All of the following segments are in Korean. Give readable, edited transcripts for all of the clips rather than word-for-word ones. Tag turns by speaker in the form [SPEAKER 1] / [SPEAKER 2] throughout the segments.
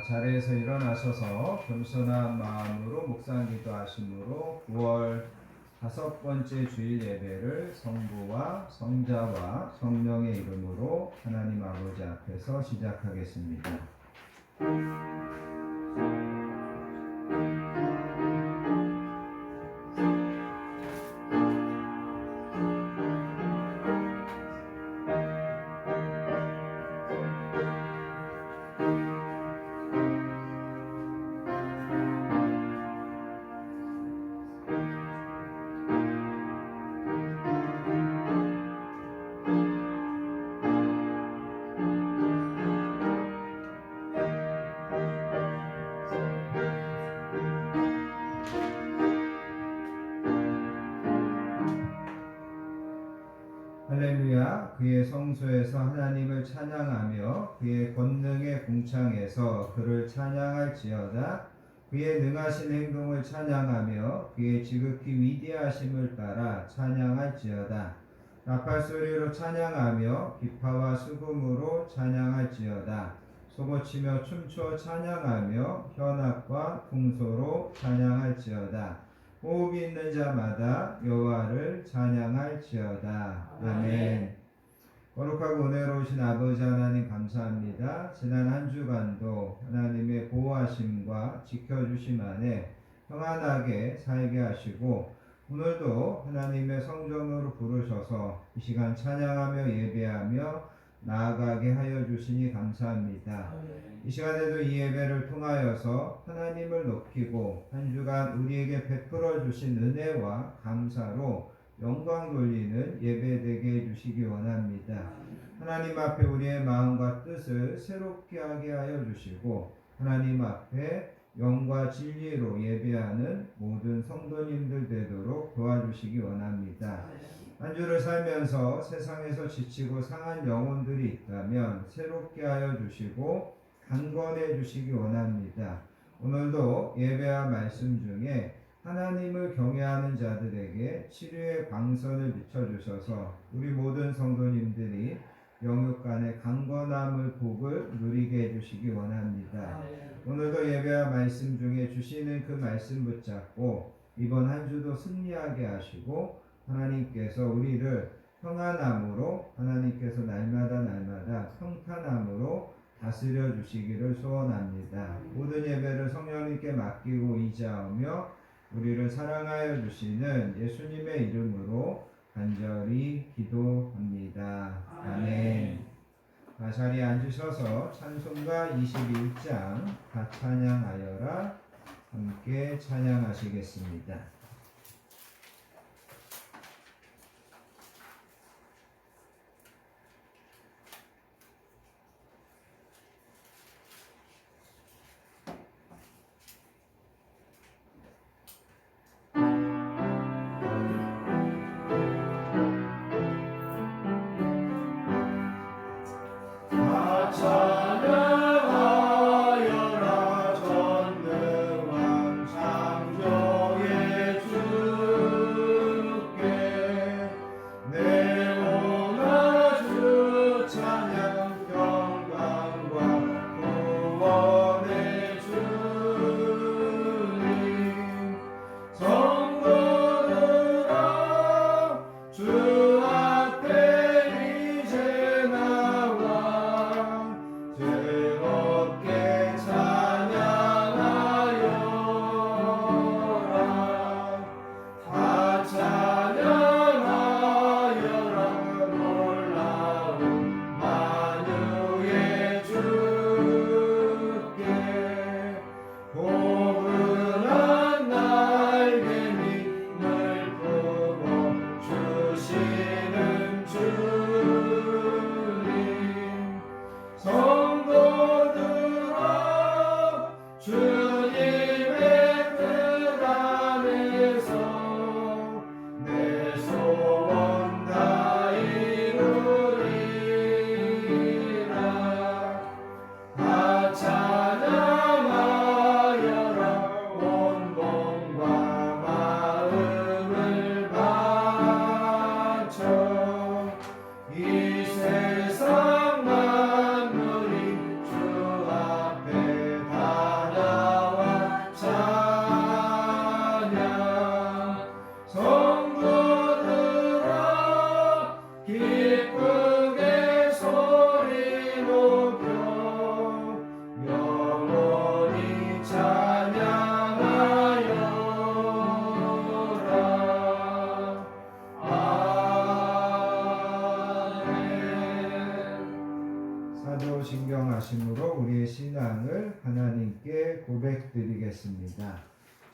[SPEAKER 1] 자리에서 일어나셔서 겸손한 마음으로 묵상 기도하심으로 9월 5번째 주일 예배를 성부와 성자와 성령의 이름으로 하나님 아버지 앞에서 시작하겠습니다. 할렐루야. 그의 성소에서 하나님을 찬양하며 그의 권능의 궁창에서 그를 찬양할지어다. 그의 능하신 행동을 찬양하며 그의 지극히 위대하심을 따라 찬양할지어다. 나팔소리로 찬양하며 기파와 수금으로 찬양할지어다. 소고치며 춤추어 찬양하며 현악과 풍소로 찬양할지어다. 호흡이 있는 자마다 여호와를 찬양할지어다. 아멘. 거룩하고 은혜로우신 아버지 하나님 감사합니다. 지난 한 주간도 하나님의 보호하심과 지켜주심 안에 평안하게 살게 하시고 오늘도 하나님의 성전으로 부르셔서 이 시간 찬양하며 예배하며 나아가게 하여 주시니 감사합니다. 이 시간에도 이 예배를 통하여서 하나님을 높이고 한 주간 우리에게 베풀어 주신 은혜와 감사로 영광 돌리는 예배 되게 해주시기 원합니다. 하나님 앞에 우리의 마음과 뜻을 새롭게 하게 하여 주시고 하나님 앞에 영과 진리로 예배하는 모든 성도님들 되도록 도와주시기 원합니다. 한 주를 살면서 세상에서 지치고 상한 영혼들이 있다면 새롭게 하여 주시고 강건해 주시기 원합니다. 오늘도 예배와 말씀 중에 하나님을 경외하는 자들에게 치료의 광선을 비춰주셔서 우리 모든 성도님들이 영육 간의 강건함을 복을 누리게 해주시기 원합니다. 오늘도 예배와 말씀 중에 주시는 그 말씀 붙잡고 이번 한 주도 승리하게 하시고 하나님께서 우리를 평안함으로 하나님께서 날마다 평탄함으로 다스려 주시기를 소원합니다. 모든 예배를 성령님께 맡기고 의지하며 우리를 사랑하여 주시는 예수님의 이름으로 간절히 기도합니다. 아멘. 자리에 앉으셔서 찬송가 21장 다 찬양하여라 함께 찬양하시겠습니다.
[SPEAKER 2] 찬양하여라 전능왕 창조의
[SPEAKER 1] 전능하심으로 우리의 신앙을 하나님께 고백드리겠습니다.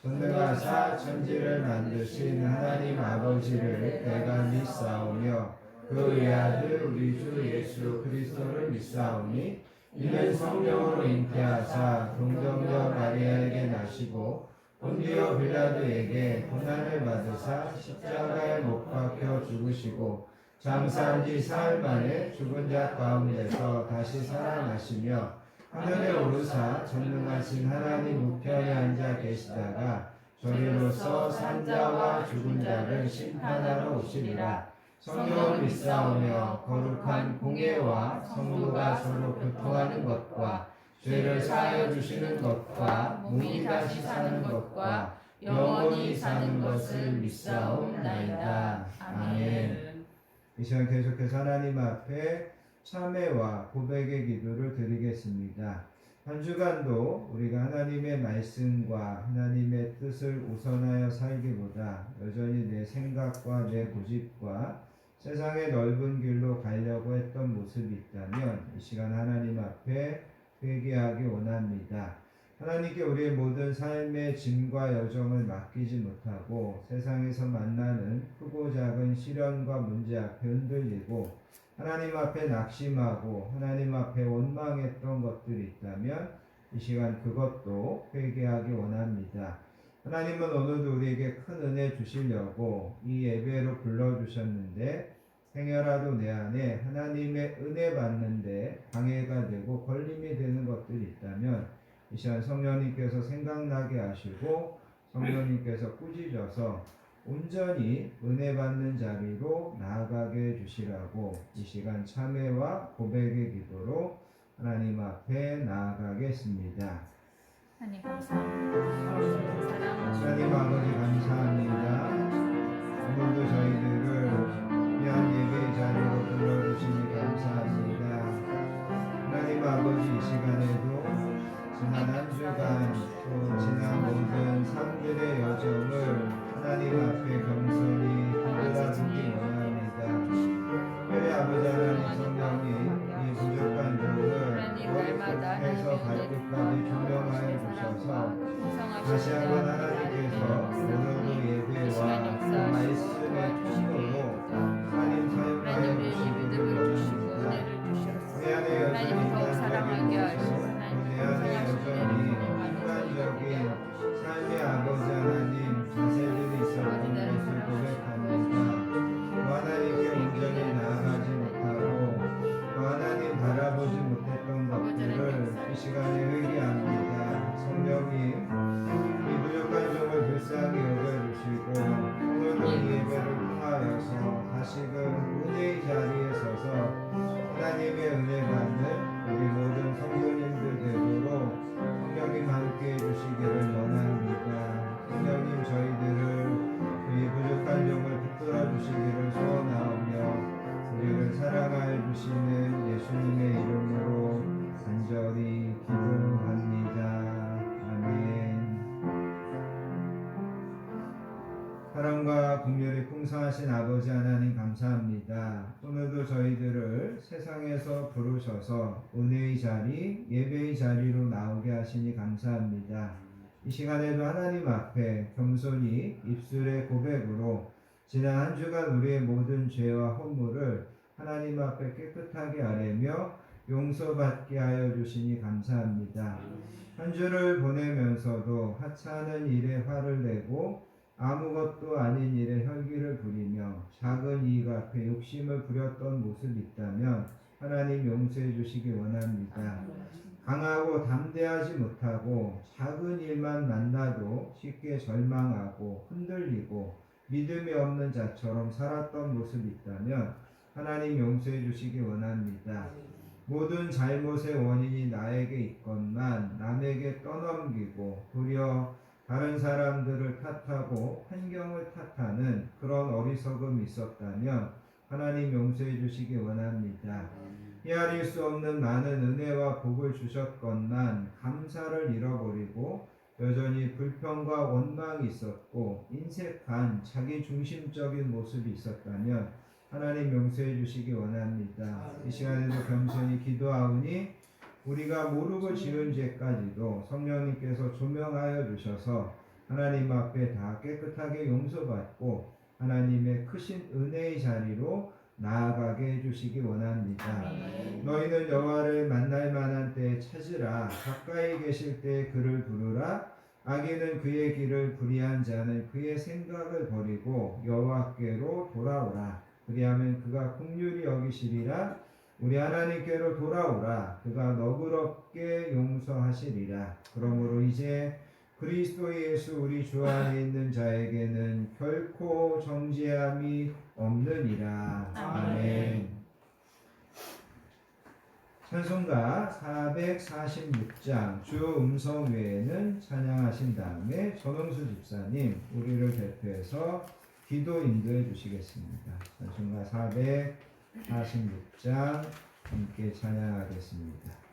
[SPEAKER 1] 전능하사 천지를 만드신 하나님 아버지를 내가 믿사오며 그 외아들 우리 주 예수 그리스도를 믿사오니 이는 성령으로 잉태하사 동정녀 마리아에게 나시고 본디오 빌라도에게 고난을 받으사 십자가에 못 박혀 죽으시고 장사한 지 사흘 만에 죽은 자 가운데서 다시 살아나시며 하늘에 오르사 전능하신 하나님 우편에 앉아 계시다가 저리로서 산자와 죽은 자를 심판하러 오시리라. 성령을 믿사오며 거룩한 공예와 성도가 서로 교통하는 것과 죄를 사하여 주시는 것과 몸이 다시 사는 것과 영원히 사는 것을 믿사옵나이다. 아멘. 이 시간 계속해서 하나님 앞에 참회와 고백의 기도를 드리겠습니다. 한 주간도 우리가 하나님의 말씀과 하나님의 뜻을 우선하여 살기보다 여전히 내 생각과 내 고집과 세상의 넓은 길로 가려고 했던 모습이 있다면 이 시간 하나님 앞에 회개하기 원합니다. 하나님께 우리의 모든 삶의 짐과 여정을 맡기지 못하고 세상에서 만나는 크고 작은 시련과 문제 앞에 흔들리고 하나님 앞에 낙심하고 하나님 앞에 원망했던 것들이 있다면 이 시간 그것도 회개하기 원합니다. 하나님은 오늘도 우리에게 큰 은혜 주시려고 이 예배로 불러주셨는데 행여라도 내 안에 하나님의 은혜 받는데 방해가 되고 걸림이 되는 것들이 있다면 이 시간 성령님께서 생각나게 하시고 성령님께서 꾸짖어서 온전히 은혜 받는 자리로 나아가게 해주시라고 이 시간 참회와 고백의 기도로 하나님 앞에 나아가겠습니다.
[SPEAKER 2] 하나님 감사합니다.
[SPEAKER 1] 하나님 아버지 감사합니다. 오늘도 저희들을 귀한 예배의 자리로 불러주시니 감사합니다. 하나님 아버지 이 시간에도 지난 한 주간 또 지난 모든 삶들의 여정을 하나님 앞에 겸손히 돌아보기 원합니다. 특별히 아버지 하나님 성령이 이 부족한 종을 머리끝에서 발끝까지 조명하여 주셔서 다시 한번 하나님께서 오늘도 예배와 그 말씀의 통로로 하나님 사용하여 주시기를 원합니다. 내 안에 여전히 인간적인 모습 내 안에 여전히 인간적인 삶의 아버지 하나님 자세들이 있었던 것을 고백합니다. 또 하나님께 온전히 나아가지 못하고 또 하나님 바라보지 못했던 것들을 이 시간에 회개합니다. 성령님 이 부족한 종을 불쌍히 여겨주시고 오늘도 이 예배를 통하여서 다시금 은혜의 자리에 서서 하나님의 은혜 받는 우리 모든 성도님들 되도록 성령님 함께 해주시기를 원합니다. 성령님 저희들을 이 부족한 종을 붙들어 주시기를 소원하오며 우리를 사랑하여 주시는 예수님의 이름으로 간절히 기도합니다. 아멘. 사랑과 긍휼이 풍성하신 아버지 하나님 감사합니다. 오늘도 저희들을 세상에서 부르셔서 은혜의 자리, 예배의 자리로 나오게 하시니 감사합니다. 이 시간에도 하나님 앞에 겸손히 입술의 고백으로 지난 한 주간 우리의 모든 죄와 허물을 하나님 앞에 깨끗하게 아뢰며 용서받게 하여 주시니 감사합니다. 한 주를 보내면서도 하찮은 일에 화를 내고 아무것도 아닌 일에 혈기를 부리며 작은 이익 앞에 욕심을 부렸던 모습이 있다면 하나님 용서해 주시기 원합니다. 강하고 담대하지 못하고 작은 일만 만나도 쉽게 절망하고 흔들리고 믿음이 없는 자처럼 살았던 모습이 있다면 하나님 용서해 주시기 원합니다. 모든 잘못의 원인이 나에게 있건만 남에게 떠넘기고 도리어 다른 사람들을 탓하고 환경을 탓하는 그런 어리석음이 있었다면 하나님 용서해 주시기 원합니다. 헤아릴 수 없는 많은 은혜와 복을 주셨건만 감사를 잃어버리고 여전히 불평과 원망이 있었고 인색한 자기 중심적인 모습이 있었다면 하나님 용서해 주시기 원합니다. 이 시간에도 겸손히 기도하오니 우리가 모르고 지은 죄까지도 성령님께서 조명하여 주셔서 하나님 앞에 다 깨끗하게 용서받고 하나님의 크신 은혜의 자리로 나아가게 해주시기 원합니다.
[SPEAKER 2] 아멘.
[SPEAKER 1] 너희는 여호와를 만날 만한 때에 찾으라. 가까이 계실 때에 그를 부르라. 악인은 그의 길을 불의한 자는 그의 생각을 버리고 여호와께로 돌아오라. 그리하면 그가 긍휼히 여기시리라. 우리 하나님께로 돌아오라. 그가 너그럽게 용서하시리라. 그러므로 이제 그리스도 예수 우리 주 안에 있는 자에게는 결코 정죄함이 없느니라. 아멘. 찬송가 446장 주 음성 외에는 찬양하신 다음에 전홍수 집사님 우리를 대표해서 기도 인도해 주시겠습니다. 찬송가 446장 함께 찬양하겠습니다.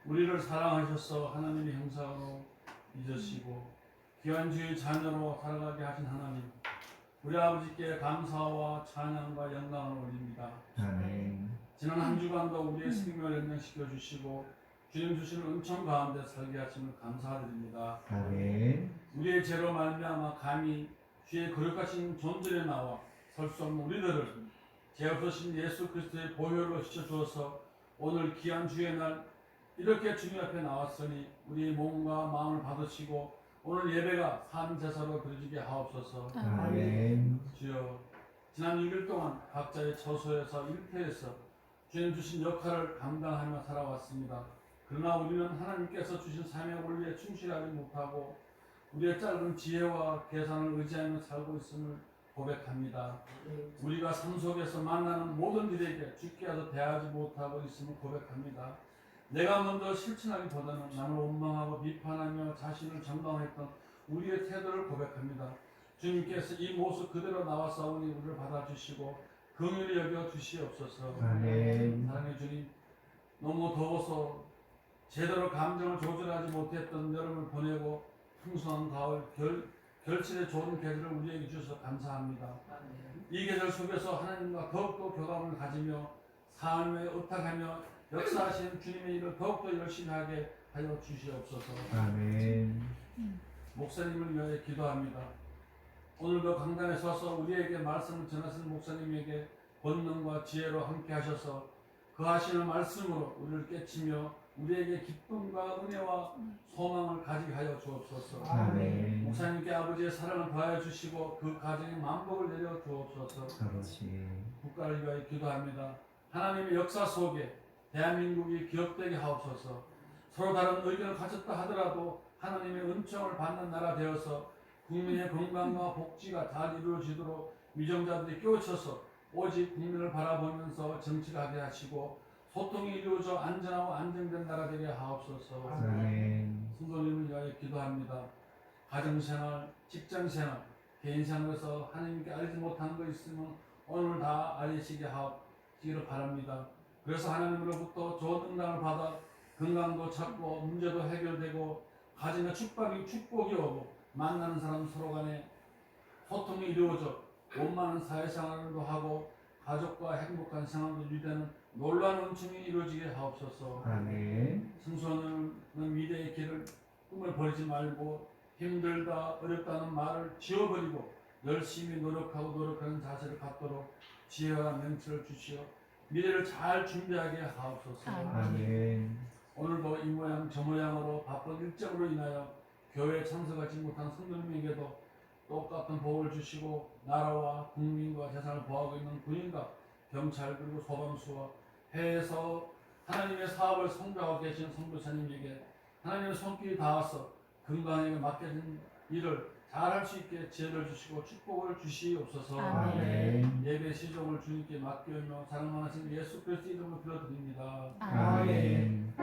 [SPEAKER 3] 우리를 사랑하셔서 하나님의 형상으로 빚으시고 귀한 주의 자녀로 살아가게 하신 하나님, 우리 아버지께 감사와 찬양과 영광을 올립니다.
[SPEAKER 1] 아멘.
[SPEAKER 3] 지난 한 주간도 우리의 생명을 연장시켜 주시고 주님 주시는 은총 가운데 살게 하심을 감사드립니다.
[SPEAKER 1] 아멘.
[SPEAKER 3] 우리의 죄로 말미암아 감히 주의 거룩하신 존전에 나와 설 수 없는 우리들을 죄 없으신 예수 그리스도의 보혈로 씻어주어서 오늘 귀한 주의 날 이렇게 주님 앞에 나왔으니 우리의 몸과 마음을 받으시고 오늘 예배가 산 제사로 드려지게 하옵소서.
[SPEAKER 1] 아멘.
[SPEAKER 3] 주여, 지난 6일 동안 각자의 처소에서 일터에서 주님 주신 역할을 감당하며 살아왔습니다. 그러나 우리는 하나님께서 주신 삶의 원리에 충실하지 못하고 우리의 짧은 지혜와 계산을 의지하며 살고 있음을 고백합니다. 우리가 삶 속에서 만나는 모든 일에게 주께 하여 대하지 못하고 있음을 고백합니다. 내가 먼저 실천하기보다는 남을 원망하고 비판하며 자신을 정당했던 우리의 태도를 고백합니다. 주님께서 이 모습 그대로 나와싸우니 우리를 받아주시고 긍휼히 여겨 주시옵소서.
[SPEAKER 1] 아멘.
[SPEAKER 3] 사랑의 주님, 너무 더워서 제대로 감정을 조절하지 못했던 여름을 보내고 풍성한 가을, 결실의 좋은 계절을 우리에게 주셔서 감사합니다. 이 계절 속에서 하나님과 더욱더 교감을 가지며 삶에 의탁하며 역사하신 주님의 일을 더욱더 열심히 하게 하여 주시옵소서.
[SPEAKER 1] 아멘.
[SPEAKER 3] 목사님을 위하여 기도합니다. 오늘도 강단에 서서 우리에게 말씀을 전하시는 목사님에게 권능과 지혜로 함께 하셔서 그 하시는 말씀으로 우리를 깨치며 우리에게 기쁨과 은혜와 소망을 가지게 하여 주옵소서.
[SPEAKER 1] 아멘.
[SPEAKER 3] 목사님께 아버지의 사랑을 더하여 주시고 그 가정에 만복을 내려 주옵소서.
[SPEAKER 1] 아버지.
[SPEAKER 3] 국가를 위하여 기도합니다. 하나님의 역사 속에 대한민국이 기억되게 하옵소서. 서로 다른 의견을 가졌다 하더라도 하나님의 은총을 받는 나라 되어서 국민의 건강과 복지가 잘 이루어지도록 위정자들이 깨우쳐서 오직 국민을 바라보면서 정치를 하게 하시고 소통이 이루어져 안전하고 안정된 나라 되게 하옵소서.
[SPEAKER 1] 아멘.
[SPEAKER 3] 성도님을 위하여 기도합니다. 가정생활, 직장생활, 개인생활에서 하나님께 알지 못한 거 있으면 오늘 다 알리시게 하시기를 바랍니다. 그래서 하나님으로부터 좋은 응답을 받아 건강도 찾고 문제도 해결되고 가정의 축복이 오고 만나는 사람 서로 간에 소통이 이루어져 원만한 사회생활도 하고 가족과 행복한 생활도 유지되는 놀라운 은총이 이루어지게 하옵소서.
[SPEAKER 1] 아멘.
[SPEAKER 3] 승소는 미래의 길을 꿈을 버리지 말고 힘들다 어렵다는 말을 지워버리고 열심히 노력하는 자세를 갖도록 지혜와 명철을 주시어 미래를 잘 준비하게 하옵소서.
[SPEAKER 1] 아멘.
[SPEAKER 3] 오늘도 이 모양 저 모양으로 바쁜 일정으로 인하여 교회에 참석하지 못한 성도님에게도 똑같은 복을 주시고 나라와 국민과 재산을 보호하고 있는 군인과 경찰 그리고 소방수와 해외에서 하나님의 사업을 성장하고 계신 성도사님에게 하나님의 손길이 닿아서 건강하게 맡겨진 일을 잘할 수 있게 지혜를 주시고 축복을 주시옵소서.
[SPEAKER 1] 아멘.
[SPEAKER 3] 예배 시종을 주님께 맡기며 사랑하신 예수 그리스도 이름으로 빌어드립니다.
[SPEAKER 1] 아멘.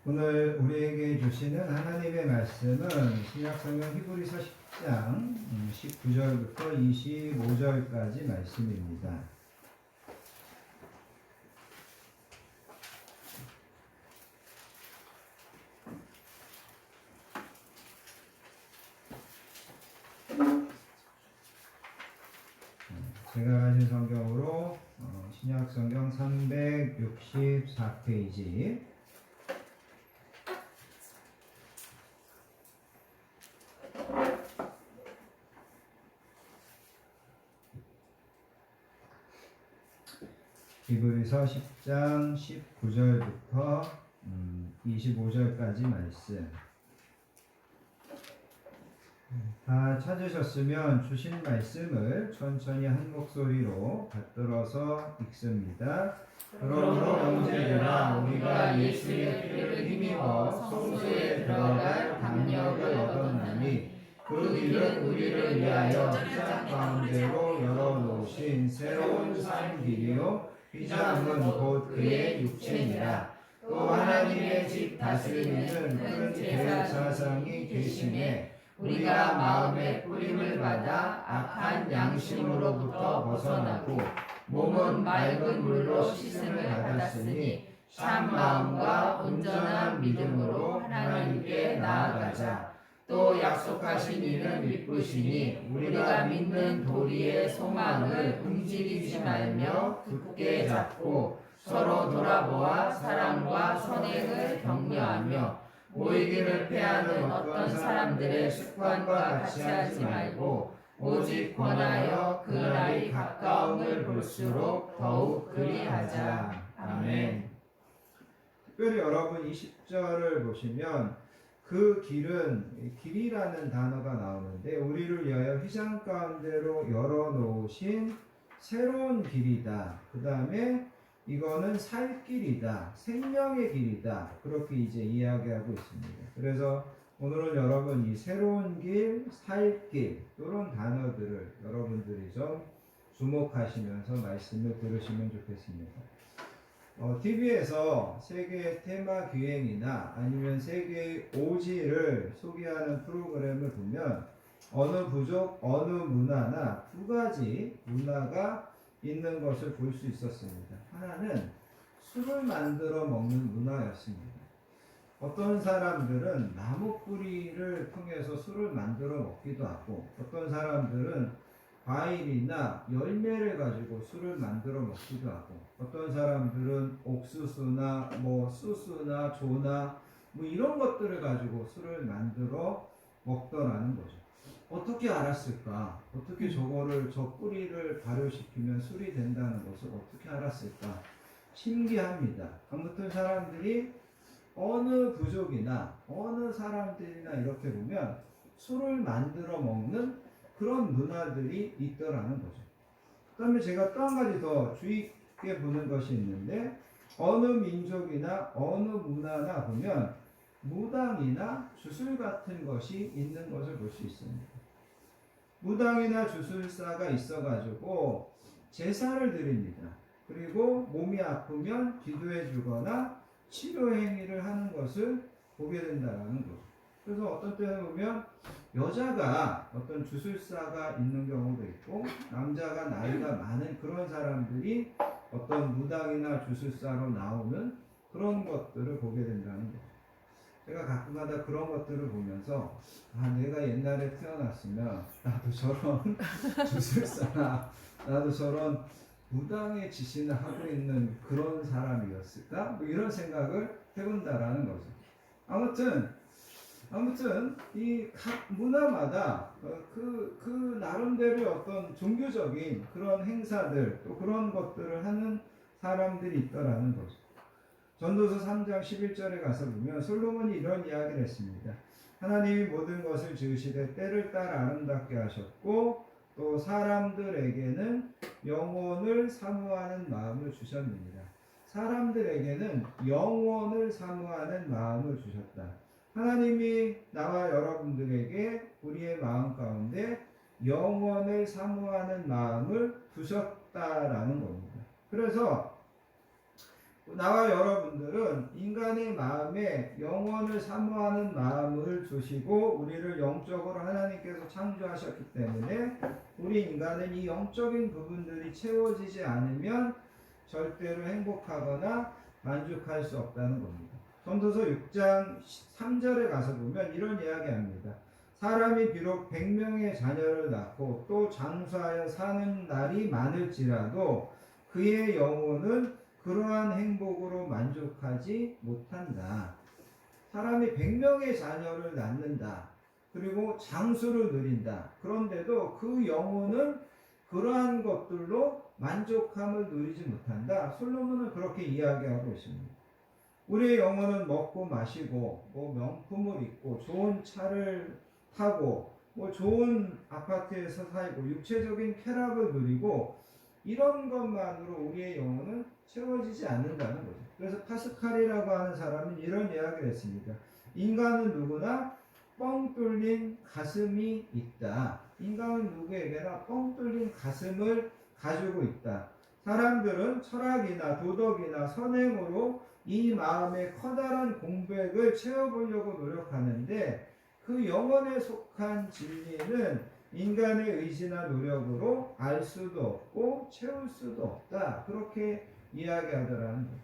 [SPEAKER 1] 오늘 우리에게 주시는 하나님의 말씀은 신약성경 히브리서 10장 19절부터 25절까지 말씀입니다. 제가 가진 성경으로 신약성경 364페이지 히브리서 10장 19절부터 25절까지 말씀. 다 찾으셨으면 주신 말씀을 천천히 한 목소리로 받들어서 읽습니다. 그러므로 형제들아 우리가 예수의 피를 힘입어 성소에 들어갈 담력을 얻었나니 그 길은 우리를 위하여 휘장 가운데로 열어놓으신 새로운 산 길이요 휘장은 곧 그의 육체니라. 또 하나님의 집 다스리는 큰 대제사장이 계시매 우리가 마음의 뿌림을 받아 악한 양심으로부터 벗어나고 몸은 맑은 물로 씻음을 받았으니 참 마음과 온전한 믿음으로 하나님께 나아가자. 또 약속하신 이는 믿으시니 우리가 믿는 도리의 소망을 움직이지 말며 굳게 잡고 서로 돌아보아 사랑과 선행을 격려하며 모이기를 패하는 어떤 사람들의 습관과 같이 하지 말고 오직 권하여 그 날이 가까움을 볼수록 더욱 그리하자. 아멘. 특별히 여러분 20절을 보시면 그 길은 길이라는 단어가 나오는데 우리를 위하여 휘장 가운데로 열어놓으신 새로운 길이다. 그 다음에 이거는 살 길이다, 생명의 길이다, 그렇게 이제 이야기하고 있습니다. 그래서 오늘은 여러분 이 새로운 길, 살 길, 이런 단어들을 여러분들이 좀 주목하시면서 말씀을 들으시면 좋겠습니다. TV에서 세계 테마 기행이나 아니면 세계의 오지를 소개하는 프로그램을 보면 어느 부족, 어느 문화나 두 가지 문화가 있는 것을 볼 수 있었습니다. 하나는 술을 만들어 먹는 문화였습니다. 어떤 사람들은 나무 뿌리를 통해서 술을 만들어 먹기도 하고, 어떤 사람들은 과일이나 열매를 가지고 술을 만들어 먹기도 하고, 어떤 사람들은 옥수수나 수수나 조나 이런 것들을 가지고 술을 만들어 먹더라는 거죠. 어떻게 알았을까? 어떻게 저 뿌리를 발효시키면 술이 된다는 것을 어떻게 알았을까? 신기합니다. 아무튼 사람들이 어느 부족이나 어느 사람들이나 이렇게 보면 술을 만들어 먹는 그런 문화들이 있더라는 거죠. 그 다음에 제가 또 한 가지 더 주의 깊게 보는 것이 있는데, 어느 민족이나 어느 문화나 보면 무당이나 주술 같은 것이 있는 것을 볼 수 있습니다. 무당이나 주술사가 있어가지고 제사를 드립니다. 그리고 몸이 아프면 기도해 주거나 치료 행위를 하는 것을 보게 된다는 거죠. 그래서 어떤 때는 보면 여자가 어떤 주술사가 있는 경우도 있고, 남자가 나이가 많은 그런 사람들이 어떤 무당이나 주술사로 나오는 그런 것들을 보게 된다는 거죠. 제가 가끔가다 그런 것들을 보면서 내가 옛날에 태어났으면 나도 저런 주술사나 나도 저런 무당의 지신을 하고 있는 그런 사람이었을까? 이런 생각을 해본다라는 거죠. 아무튼 이 각 문화마다 그 나름대로의 어떤 종교적인 그런 행사들, 또 그런 것들을 하는 사람들이 있더라는 거죠. 전도서 3장 11절에 가서 보면 솔로몬이 이런 이야기를 했습니다. 하나님이 모든 것을 지으시되 때를 따라 아름답게 하셨고, 또 사람들에게는 영혼을 사모하는 마음을 주셨느니라. 사람들에게는 영혼을 사모하는 마음을 주셨다. 하나님이 나와 여러분들에게 우리의 마음 가운데 영혼을 사모하는 마음을 두셨다라는 겁니다. 그래서 나와 여러분들은 인간의 마음에 영혼을 사모하는 마음을 주시고 우리를 영적으로 하나님께서 창조하셨기 때문에 우리 인간은 이 영적인 부분들이 채워지지 않으면 절대로 행복하거나 만족할 수 없다는 겁니다. 전도서 6장 3절에 가서 보면 이런 이야기합니다. 사람이 비록 100명의 자녀를 낳고 또 장수하여 사는 날이 많을지라도 그의 영혼은 그러한 행복으로 만족하지 못한다. 사람이 100명의 자녀를 낳는다. 그리고 장수를 누린다. 그런데도 그 영혼은 그러한 것들로 만족함을 누리지 못한다. 솔로몬은 그렇게 이야기하고 있습니다. 우리의 영혼은 먹고 마시고 명품을 입고 좋은 차를 타고 좋은 아파트에서 살고 육체적인 쾌락을 누리고 이런 것만으로 우리의 영혼은 채워지지 않는다는 거죠. 그래서 파스칼이라고 하는 사람은 이런 이야기를 했습니다. 인간은 누구나 뻥 뚫린 가슴이 있다. 인간은 누구에게나 뻥 뚫린 가슴을 가지고 있다. 사람들은 철학이나 도덕이나 선행으로 이 마음의 커다란 공백을 채워보려고 노력하는데 그 영혼에 속한 진리는 인간의 의지나 노력으로 알 수도 없고 채울 수도 없다. 그렇게 이야기하더라는 거예요.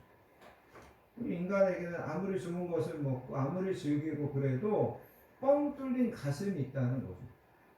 [SPEAKER 1] 우리 인간에게는 아무리 좋은 것을 먹고 아무리 즐기고 그래도 뻥 뚫린 가슴이 있다는 거죠.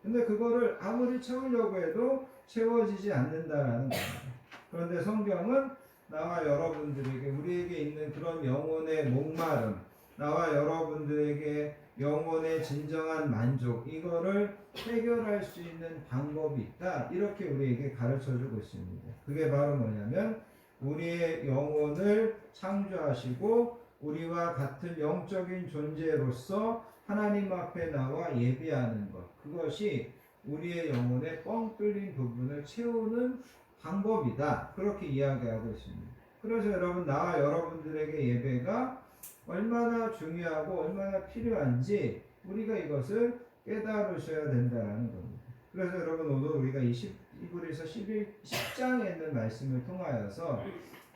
[SPEAKER 1] 근데 그거를 아무리 채우려고 해도 채워지지 않는다라는 겁니다. 그런데 성경은 나와 여러분들에게 우리에게 있는 그런 영혼의 목마름, 나와 여러분들에게 영혼의 진정한 만족, 이거를 해결할 수 있는 방법이 있다. 이렇게 우리에게 가르쳐주고 있습니다. 그게 바로 뭐냐면 우리의 영혼을 창조하시고 우리와 같은 영적인 존재로서 하나님 앞에 나와 예배하는 것, 그것이 우리의 영혼의 뻥 뚫린 부분을 채우는 방법이다. 그렇게 이야기하고 있습니다. 그래서 여러분, 나와 여러분들에게 예배가 얼마나 중요하고 얼마나 필요한지 우리가 이것을 깨달으셔야 된다는 겁니다. 그래서 여러분, 오늘 우리가 히브리서 10장에 있는 말씀을 통하여서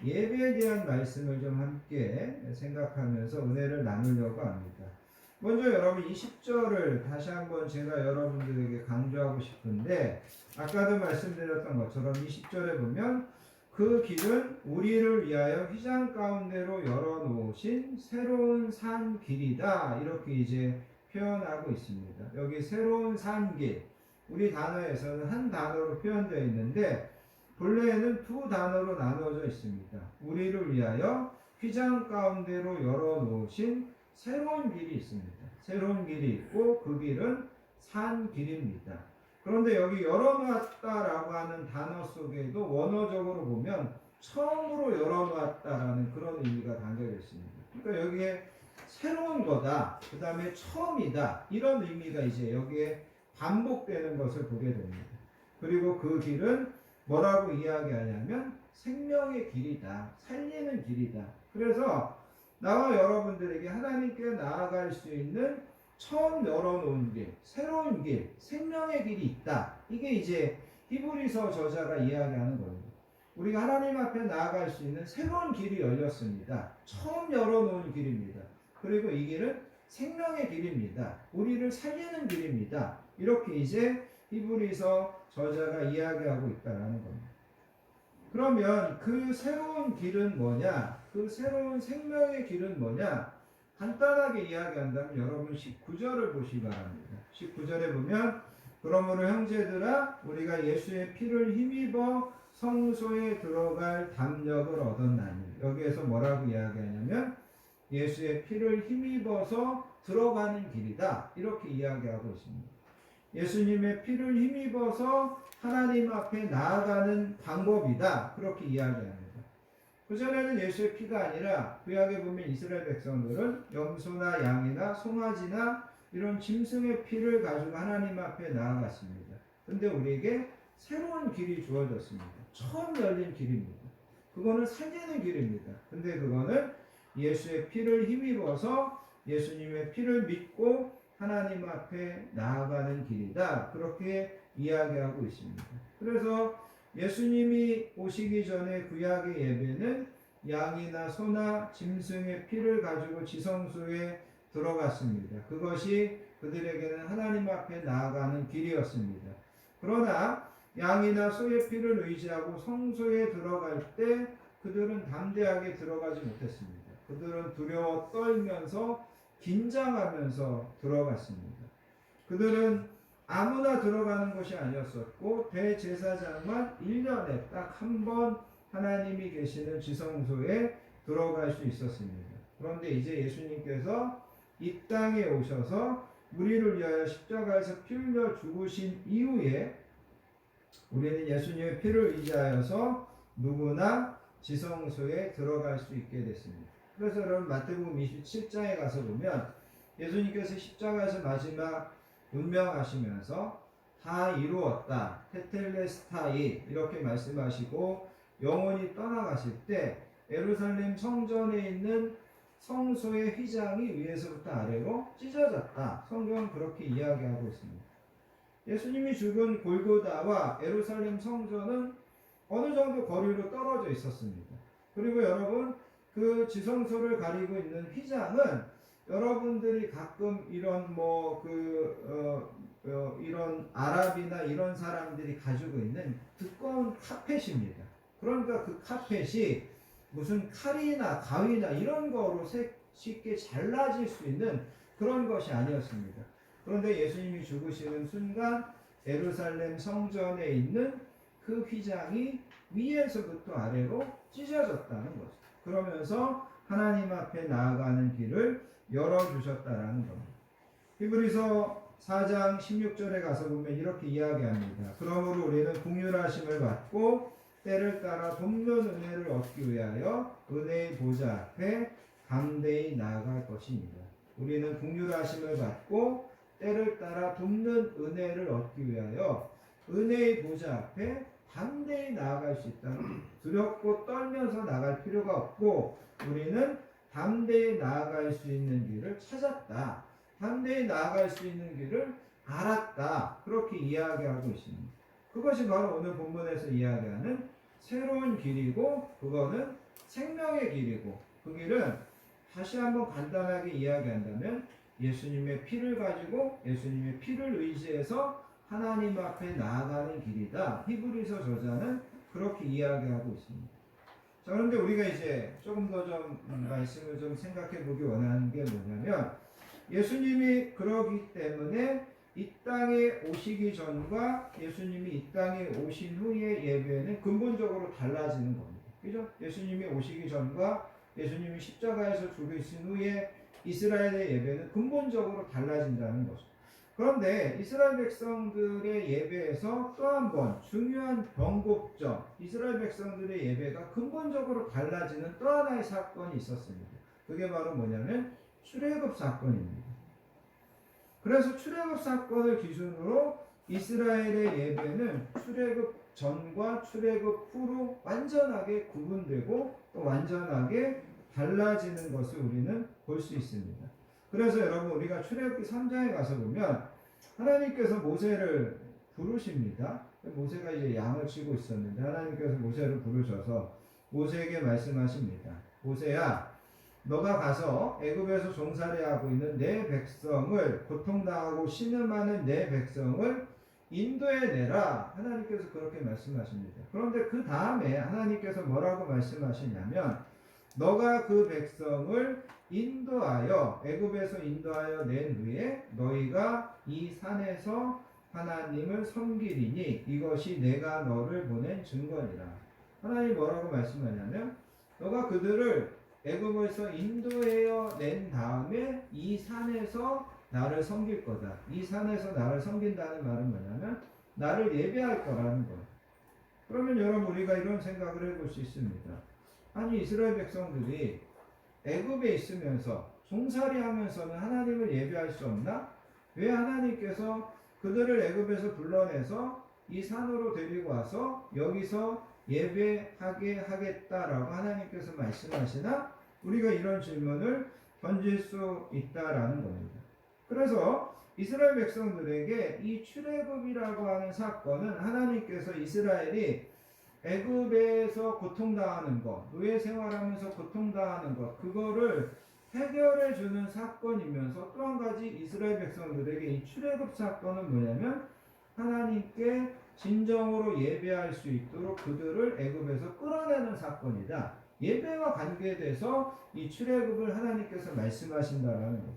[SPEAKER 1] 예배에 대한 말씀을 좀 함께 생각하면서 은혜를 나누려고 합니다. 먼저 여러분, 이 10절을 다시 한번 제가 여러분들에게 강조하고 싶은데, 아까도 말씀드렸던 것처럼 이 10절에 보면 그 길은 우리를 위하여 휘장 가운데로 열어놓으신 새로운 산 길이다, 이렇게 이제 표현하고 있습니다. 여기 새로운 산 길, 우리 단어에서는 한 단어로 표현되어 있는데 본래에는 두 단어로 나누어져 있습니다. 우리를 위하여 휘장 가운데로 열어놓으신 새로운 길이 있습니다. 새로운 길이 있고 그 길은 산 길입니다. 그런데 여기 열어놓았다라고 하는 단어 속에도 원어적으로 보면 처음으로 열어놓았다라는 그런 의미가 담겨져 있습니다. 그러니까 여기에 새로운 거다, 그 다음에 처음이다, 이런 의미가 이제 여기에 반복되는 것을 보게 됩니다. 그리고 그 길은 뭐라고 이야기하냐면 생명의 길이다, 살리는 길이다. 그래서 나와 여러분들에게 하나님께 나아갈 수 있는 처음 열어놓은 길, 새로운 길, 생명의 길이 있다. 이게 이제 히브리서 저자가 이야기하는 겁니다. 우리가 하나님 앞에 나아갈 수 있는 새로운 길이 열렸습니다. 처음 열어놓은 길입니다. 그리고 이 길은 생명의 길입니다. 우리를 살리는 길입니다. 이렇게 이제 히브리서 저자가 이야기하고 있다는 겁니다. 그러면 그 새로운 길은 뭐냐? 그 새로운 생명의 길은 뭐냐? 간단하게 이야기한다면 여러분 19절을 보시기 바랍니다. 19절에 보면 그러므로 형제들아 우리가 예수의 피를 힘입어 성소에 들어갈 담력을 얻었나니, 여기에서 뭐라고 이야기하냐면 예수의 피를 힘입어서 들어가는 길이다, 이렇게 이야기하고 있습니다. 예수님의 피를 힘입어서 하나님 앞에 나아가는 방법이다, 그렇게 이야기합니다. 그전에는 예수의 피가 아니라 구약에 보면 이스라엘 백성들은 염소나 양이나 송아지나 이런 짐승의 피를 가지고 하나님 앞에 나아갔습니다. 근데 우리에게 새로운 길이 주어졌습니다. 처음 열린 길입니다. 그거는 살리는 길입니다. 근데 그거는 예수의 피를 힘입어서 예수님의 피를 믿고 하나님 앞에 나아가는 길이다, 그렇게 이야기하고 있습니다. 그래서 예수님이 오시기 전에 구약의 예배는 양이나 소나 짐승의 피를 가지고 지성소에 들어갔습니다. 그것이 그들에게는 하나님 앞에 나아가는 길이었습니다. 그러나 양이나 소의 피를 의지하고 성소에 들어갈 때 그들은 담대하게 들어가지 못했습니다. 그들은 두려워 떨면서 긴장하면서 들어갔습니다. 그들은 아무나 들어가는 것이 아니었었고 대제사장만 1년에 딱 한 번 하나님이 계시는 지성소에 들어갈 수 있었습니다. 그런데 이제 예수님께서 이 땅에 오셔서 우리를 위하여 십자가에서 피 흘려 죽으신 이후에 우리는 예수님의 피를 의지하여서 누구나 지성소에 들어갈 수 있게 됐습니다. 그래서 여러분 마태복음 27장에 가서 보면 예수님께서 십자가에서 마지막 운명하시면서 다 이루었다, 테텔레스타이, 이렇게 말씀하시고 영원히 떠나가실 때 예루살렘 성전에 있는 성소의 휘장이 위에서부터 아래로 찢어졌다, 성경은 그렇게 이야기하고 있습니다. 예수님이 죽은 골고다와 예루살렘 성전은 어느 정도 거리로 떨어져 있었습니다. 그리고 여러분, 그 지성소를 가리고 있는 휘장은 여러분들이 가끔 이런 이런 아랍이나 이런 사람들이 가지고 있는 두꺼운 카펫입니다. 그러니까 그 카펫이 무슨 칼이나 가위나 이런 거로 쉽게 잘라질 수 있는 그런 것이 아니었습니다. 그런데 예수님이 죽으시는 순간 예루살렘 성전에 있는 그 휘장이 위에서부터 아래로 찢어졌다는 거죠. 그러면서 하나님 앞에 나아가는 길을 열어주셨다라는 겁니다. 히브리서 4장 16절에 가서 보면 이렇게 이야기합니다. 그러므로 우리는 긍휼하심을 받고 때를 따라 돕는 은혜를 얻기 위하여 은혜의 보좌 앞에 담대히 나아갈 것입니다. 우리는 긍휼하심을 받고 때를 따라 돕는 은혜를 얻기 위하여 은혜의 보좌 앞에 담대히 나아갈 수 있다. 두렵고 떨면서 나갈 필요가 없고 우리는 담대히 나아갈 수 있는 길을 찾았다. 담대히 나아갈 수 있는 길을 알았다. 그렇게 이야기하고 있습니다. 그것이 바로 오늘 본문에서 이야기하는 새로운 길이고 그거는 생명의 길이고 그 길은 다시 한번 간단하게 이야기한다면 예수님의 피를 가지고 예수님의 피를 의지해서 하나님 앞에 나아가는 길이다. 히브리서 저자는 그렇게 이야기하고 있습니다. 자, 그런데 우리가 이제 조금 더 좀 말씀을 좀 생각해 보기 원하는 게 뭐냐면 예수님이 그러기 때문에 이 땅에 오시기 전과 예수님이 이 땅에 오신 후의 예배는 근본적으로 달라지는 겁니다. 그죠? 예수님이 오시기 전과 예수님이 십자가에서 죽으신 후에 이스라엘의 예배는 근본적으로 달라진다는 거죠. 그런데 이스라엘 백성들의 예배에서 또 한 번 중요한 변곡점, 이스라엘 백성들의 예배가 근본적으로 달라지는 또 하나의 사건이 있었습니다. 그게 바로 뭐냐면 출애굽 사건입니다. 그래서 출애굽 사건을 기준으로 이스라엘의 예배는 출애굽 전과 출애굽 후로 완전하게 구분되고 또 완전하게 달라지는 것을 우리는 볼 수 있습니다. 그래서 여러분 우리가 출애굽기 3장에 가서 보면 하나님께서 모세를 부르십니다. 모세가 이제 양을 치고 있었는데 하나님께서 모세를 부르셔서 모세에게 말씀하십니다. 모세야, 너가 가서 애굽에서 종살이하고 있는 내 백성을 고통당하고 신음하는 내 백성을 인도해내라. 하나님께서 그렇게 말씀하십니다. 그런데 그 다음에 하나님께서 뭐라고 말씀하시냐면 너가 그 백성을 인도하여 애굽에서 인도하여 낸 후에 너희가 이 산에서 하나님을 섬기리니 이것이 내가 너를 보낸 증거니라. 하나님이 뭐라고 말씀하냐면 너가 그들을 애굽에서 인도하여 낸 다음에 이 산에서 나를 섬길 거다. 이 산에서 나를 섬긴다는 말은 뭐냐면 나를 예배할 거라는 거예요. 그러면 여러분 우리가 이런 생각을 해볼 수 있습니다. 아니 이스라엘 백성들이 애굽에 있으면서 종살이 하면서는 하나님을 예배할 수 없나? 왜 하나님께서 그들을 애굽에서 불러내서 이 산으로 데리고 와서 여기서 예배하게 하겠다라고 하나님께서 말씀하시나? 우리가 이런 질문을 던질 수 있다라는 겁니다. 그래서 이스라엘 백성들에게 이 출애굽이라고 하는 사건은 하나님께서 이스라엘이 애굽에서 고통당하는 것, 노예 생활하면서 고통당하는 것, 그거를 해결해 주는 사건이면서 또 한 가지 이스라엘 백성들에게 이 출애굽 사건은 뭐냐면 하나님께 진정으로 예배할 수 있도록 그들을 애굽에서 끌어내는 사건이다. 예배와 관계돼서 이 출애굽을 하나님께서 말씀하신다라는 거죠.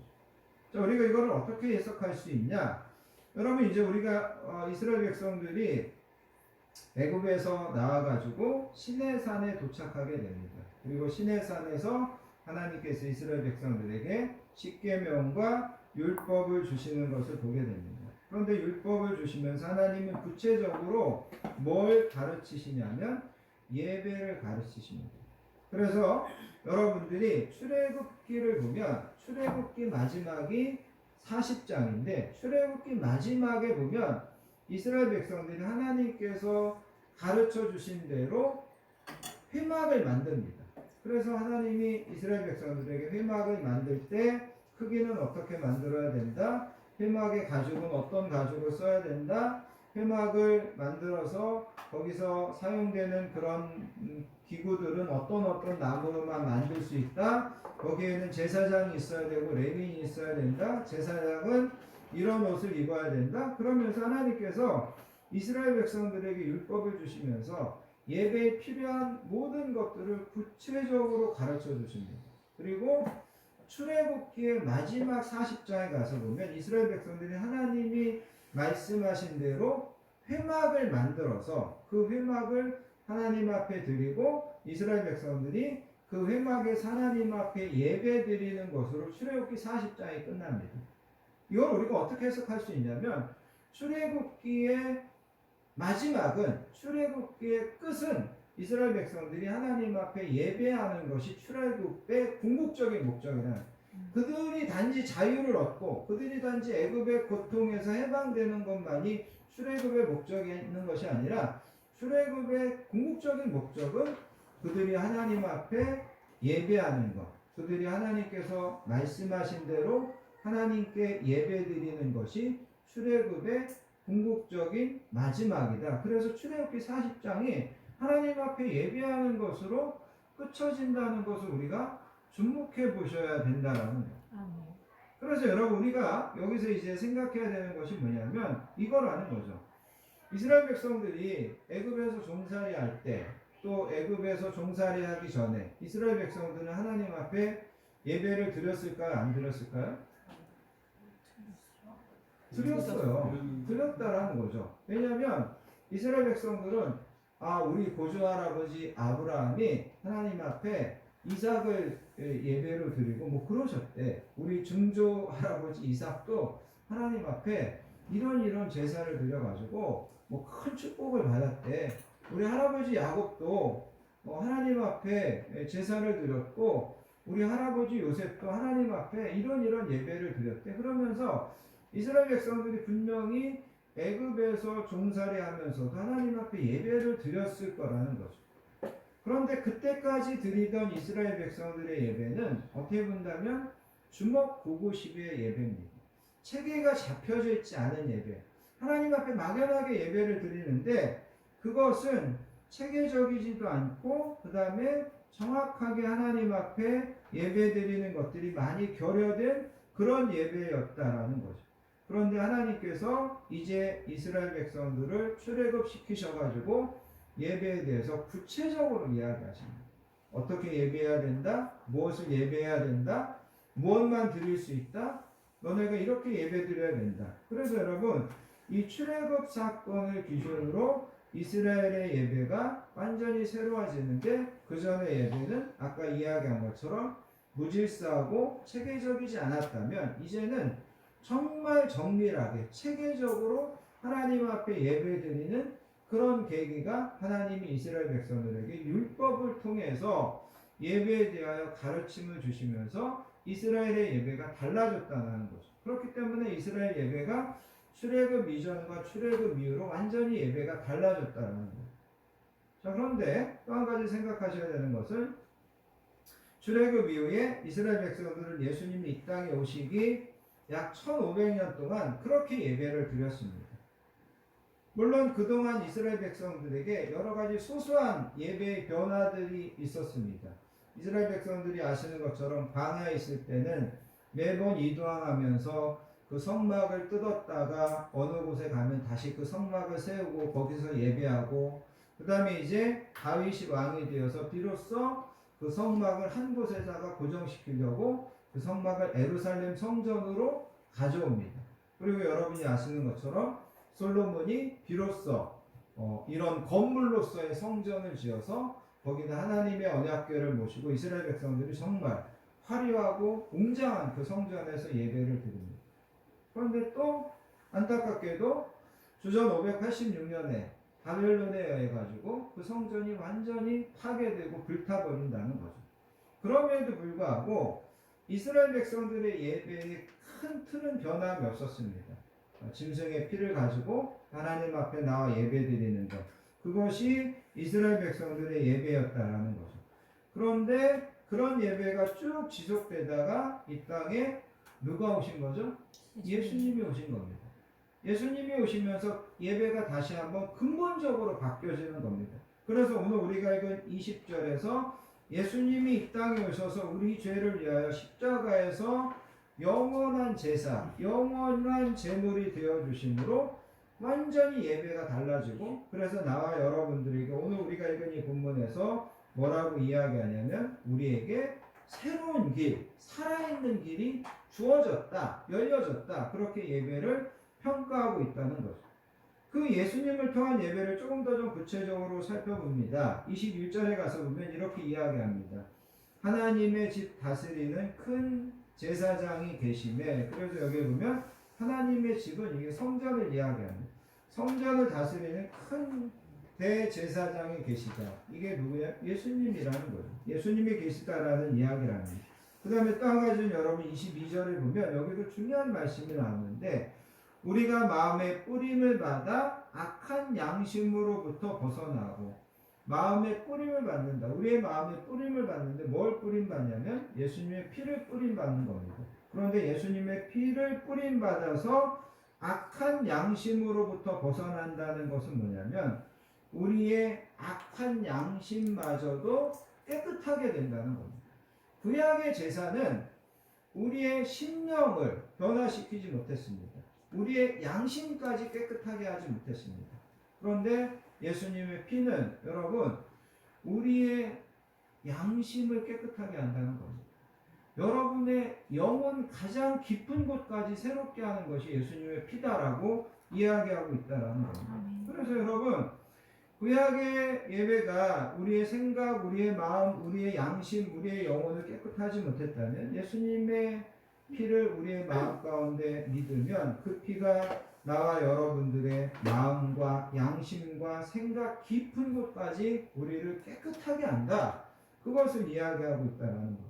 [SPEAKER 1] 자, 우리가 이거를 어떻게 해석할 수 있냐? 여러분 이제 우리가 이스라엘 백성들이 애굽에서 나와가지고 시내산에 도착하게 됩니다. 그리고 시내산에서 하나님께서 이스라엘 백성들에게 십계명과 율법을 주시는 것을 보게 됩니다. 그런데 율법을 주시면서 하나님은 구체적으로 뭘 가르치시냐면 예배를 가르치십니다. 그래서 여러분들이 출애굽기를 보면 출애굽기 마지막이 40장인데 출애굽기 마지막에 보면 이스라엘 백성들이 하나님께서 가르쳐 주신 대로 회막을 만듭니다. 그래서 하나님이 이스라엘 백성들에게 회막을 만들 때 크기는 어떻게 만들어야 된다? 회막의 가죽은 어떤 가죽을 써야 된다? 회막을 만들어서 거기서 사용되는 그런 기구들은 어떤 나무로만 만들 수 있다. 거기에는 제사장이 있어야 되고 레위인이 있어야 된다. 제사장은 이런 옷을 입어야 된다. 그러면서 하나님께서 이스라엘 백성들에게 율법을 주시면서 예배에 필요한 모든 것들을 구체적으로 가르쳐 주십니다. 그리고 출애굽기의 마지막 40장에 가서 보면 이스라엘 백성들이 하나님이 말씀하신 대로 회막을 만들어서 그 회막을 하나님 앞에 드리고 이스라엘 백성들이 그 회막에서 하나님 앞에 예배 드리는 것으로 출애굽기 40장이 끝납니다. 이걸 우리가 어떻게 해석할 수 있냐면 출애굽기의 마지막은 출애굽기의 끝은 이스라엘 백성들이 하나님 앞에 예배하는 것이 출애굽의 궁극적인 목적이라. 그들이 단지 자유를 얻고 그들이 단지 애굽의 고통에서 해방되는 것만이 출애굽의 목적이 있는 것이 아니라 출애굽의 궁극적인 목적은 그들이 하나님 앞에 예배하는 것, 그들이 하나님께서 말씀하신 대로 하나님께 예배드리는 것이 출애굽의 궁극적인 마지막이다. 그래서 출애굽기 40장이 하나님 앞에 예배하는 것으로 끝쳐진다는 것을 우리가 주목해 보셔야 된다라는 거예요.
[SPEAKER 2] 아멘.
[SPEAKER 1] 그래서 여러분 우리가 여기서 이제 생각해야 되는 것이 뭐냐면 이거라는 거죠. 이스라엘 백성들이 애굽에서 종살이 할 때, 또 애굽에서 종살이 하기 전에 이스라엘 백성들은 하나님 앞에 예배를 드렸을까요? 안 드렸을까요? 드렸어요. 드렸다라는 거죠. 왜냐하면 이스라엘 백성들은 우리 고조 할아버지 아브라함이 하나님 앞에 이삭을 예배로 드리고 뭐 그러셨대. 우리 증조 할아버지 이삭도 하나님 앞에 이런 제사를 드려가지고 뭐 큰 축복을 받았대. 우리 할아버지 야곱도 하나님 앞에 제사를 드렸고 우리 할아버지 요셉도 하나님 앞에 이런 예배를 드렸대. 그러면서 이스라엘 백성들이 분명히 애굽에서 종살이 하면서도 하나님 앞에 예배를 드렸을 거라는 거죠. 그런데 그때까지 드리던 이스라엘 백성들의 예배는 어떻게 본다면 주먹구구식의 예배입니다. 체계가 잡혀져 있지 않은 예배. 하나님 앞에 막연하게 예배를 드리는데 그것은 체계적이지도 않고 그 다음에 정확하게 하나님 앞에 예배 드리는 것들이 많이 결여된 그런 예배였다라는 거죠. 그런데 하나님께서 이제 이스라엘 백성들을 출애굽시키셔가지고 예배에 대해서 구체적으로 이야기하십니다. 어떻게 예배해야 된다? 무엇을 예배해야 된다? 무엇만 드릴 수 있다? 너네가 이렇게 예배 드려야 된다. 그래서 여러분 이 출애굽 사건을 기준으로 이스라엘의 예배가 완전히 새로워지는데 그 전의 예배는 아까 이야기한 것처럼 무질서하고 체계적이지 않았다면 이제는 정말 정밀하게 체계적으로 하나님 앞에 예배드리는 그런 계기가 하나님이 이스라엘 백성들에게 율법을 통해서 예배에 대하여 가르침을 주시면서 이스라엘의 예배가 달라졌다는 거죠. 그렇기 때문에 이스라엘 예배가 출애굽 이전과 출애굽 이후로 완전히 예배가 달라졌다는 거예요. 자, 그런데 또 한 가지 생각하셔야 되는 것은 출애굽 이후에 이스라엘 백성들은 예수님이 이 땅에 오시기 약 1500년 동안 그렇게 예배를 드렸습니다. 물론 그동안 이스라엘 백성들에게 여러 가지 소소한 예배의 변화들이 있었습니다. 이스라엘 백성들이 아시는 것처럼 광야에 있을 때는 매번 이동하면서 그 성막을 뜯었다가 어느 곳에 가면 다시 그 성막을 세우고 거기서 예배하고 그 다음에 이제 다윗이 왕이 되어서 비로소 그 성막을 한 곳에다가 고정시키려고 그 성막을 예루살렘 성전으로 가져옵니다. 그리고 여러분이 아시는 것처럼 솔로몬이 비로소 이런 건물로서의 성전을 지어서 거기다 하나님의 언약궤를 모시고 이스라엘 백성들이 정말 화려하고 웅장한 그 성전에서 예배를 드립니다. 그런데 또 안타깝게도 주전 586년에 바벨론에 의해가지고 그 성전이 완전히 파괴되고 불타버린다는 거죠. 그럼에도 불구하고 이스라엘 백성들의 예배의 큰 틀은 변함이 없었습니다. 짐승의 피를 가지고 하나님 앞에 나와 예배드리는 것, 그것이 이스라엘 백성들의 예배였다라는 거죠. 그런데 그런 예배가 쭉 지속되다가 이 땅에 누가 오신 거죠? 예수님이 오신 겁니다. 예수님이 오시면서 예배가 다시 한번 근본적으로 바뀌어지는 겁니다. 그래서 오늘 우리가 읽은 20절에서 예수님이 이 땅에 오셔서 우리 죄를 위하여 십자가에서 영원한 제사, 영원한 제물이 되어주심으로 완전히 예배가 달라지고, 그래서 나와 여러분들에게 오늘 우리가 읽은 이 본문에서 뭐라고 이야기하냐면 우리에게 새로운 길, 살아있는 길이 주어졌다, 열려졌다, 그렇게 예배를 평가하고 있다는 거죠. 그 예수님을 통한 예배를 조금 더 좀 구체적으로 살펴봅니다. 21절에 가서 보면 이렇게 이야기합니다. 하나님의 집 다스리는 큰 제사장이 계시매. 그래서 여기 보면 하나님의 집은 이게 성전을 이야기합니다. 성전을 다스리는 큰 대제사장이 계시다. 이게 누구야? 예수님이라는 거예요. 예수님이 계시다라는 이야기랍니다. 그 다음에 또 한 가지는 여러분 22절에 보면 여기도 중요한 말씀이 나오는데 우리가 마음의 뿌림을 받아 악한 양심으로부터 벗어나고 마음의 뿌림을 받는다. 우리의 마음의 뿌림을 받는데 뭘 뿌림 받냐면 예수님의 피를 뿌림 받는 겁니다. 그런데 예수님의 피를 뿌림 받아서 악한 양심으로부터 벗어난다는 것은 뭐냐면 우리의 악한 양심마저도 깨끗하게 된다는 겁니다. 구약의 제사는 우리의 심령을 변화시키지 못했습니다. 우리의 양심까지 깨끗하게 하지 못했습니다. 그런데 예수님의 피는 여러분 우리의 양심을 깨끗하게 한다는 겁니다. 여러분의 영혼 가장 깊은 곳까지 새롭게 하는 것이 예수님의 피다라고 이야기하고 있다는 겁니다. 그래서 여러분 구약의 예배가 우리의 생각, 우리의 마음, 우리의 양심, 우리의 영혼을 깨끗하지 못했다면 예수님의 피를 우리의 마음 가운데 믿으면 그 피가 나와 여러분들의 마음과 양심과 생각 깊은 곳까지 우리를 깨끗하게 한다. 그것을 이야기하고 있다는 것.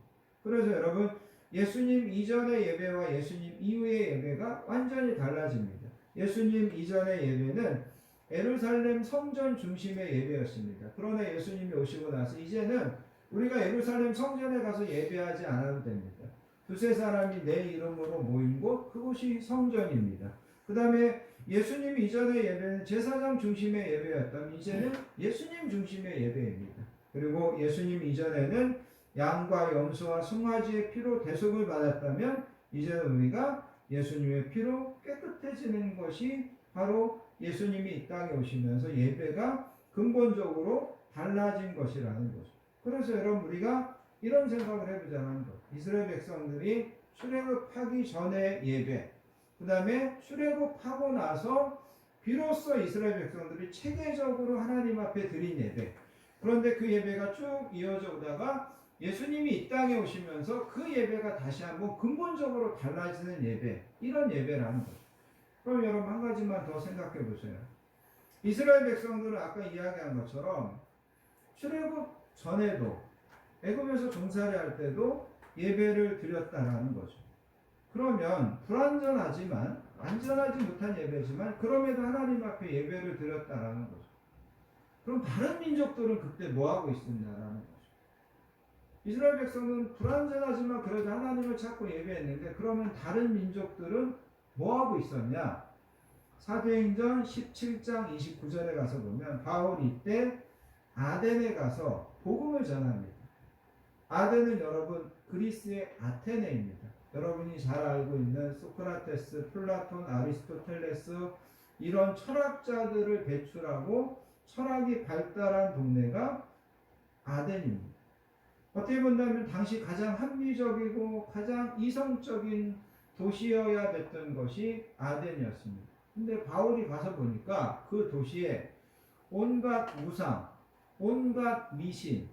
[SPEAKER 1] 그래서 여러분 예수님 이전의 예배와 예수님 이후의 예배가 완전히 달라집니다. 예수님 이전의 예배는 예루살렘 성전 중심의 예배였습니다. 그러나 예수님이 오시고 나서 이제는 우리가 예루살렘 성전에 가서 예배하지 않아도 됩니다. 두세 사람이 내 이름으로 모인 곳 그곳이 성전입니다. 그 다음에 예수님 이전의 예배는 제사장 중심의 예배였다면 이제는 예수님 중심의 예배입니다. 그리고 예수님 이전에는 양과 염소와 송아지의 피로 대속을 받았다면 이제는 우리가 예수님의 피로 깨끗해지는 것이 바로 예수님이 이 땅에 오시면서 예배가 근본적으로 달라진 것이라는 거죠. 그래서 여러분 우리가 이런 생각을 해보자는 것. 이스라엘 백성들이 출애굽하기 전에 예배, 그 다음에 출애굽하고 나서 비로소 이스라엘 백성들이 체계적으로 하나님 앞에 드린 예배. 그런데 그 예배가 쭉 이어져 오다가 예수님이 이 땅에 오시면서 그 예배가 다시 한번 근본적으로 달라지는 예배, 이런 예배라는 거죠. 그럼 여러분 한 가지만 더 생각해 보세요. 이스라엘 백성들은 아까 이야기한 것처럼 출애굽 전에도 애굽에서 종살이 할 때도 예배를 드렸다라는 거죠. 그러면 불완전하지만 완전하지 못한 예배지만 그럼에도 하나님 앞에 예배를 드렸다라는 거죠. 그럼 다른 민족들은 그때 뭐 하고 있었냐라는 거죠. 이스라엘 백성은 불완전하지만 그래도 하나님을 찾고 예배했는데 그러면 다른 민족들은 뭐 하고 있었냐? 사도행전 17장 29절에 가서 보면 바울이 이때 아덴에 가서 복음을 전합니다. 아덴은 여러분 그리스의 아테네입니다. 여러분이 잘 알고 있는 소크라테스, 플라톤, 아리스토텔레스 이런 철학자들을 배출하고 철학이 발달한 동네가 아덴입니다. 어떻게 본다면 당시 가장 합리적이고 가장 이성적인 도시여야 됐던 것이 아덴이었습니다. 근데 바울이 가서 보니까 그 도시에 온갖 우상, 온갖 미신,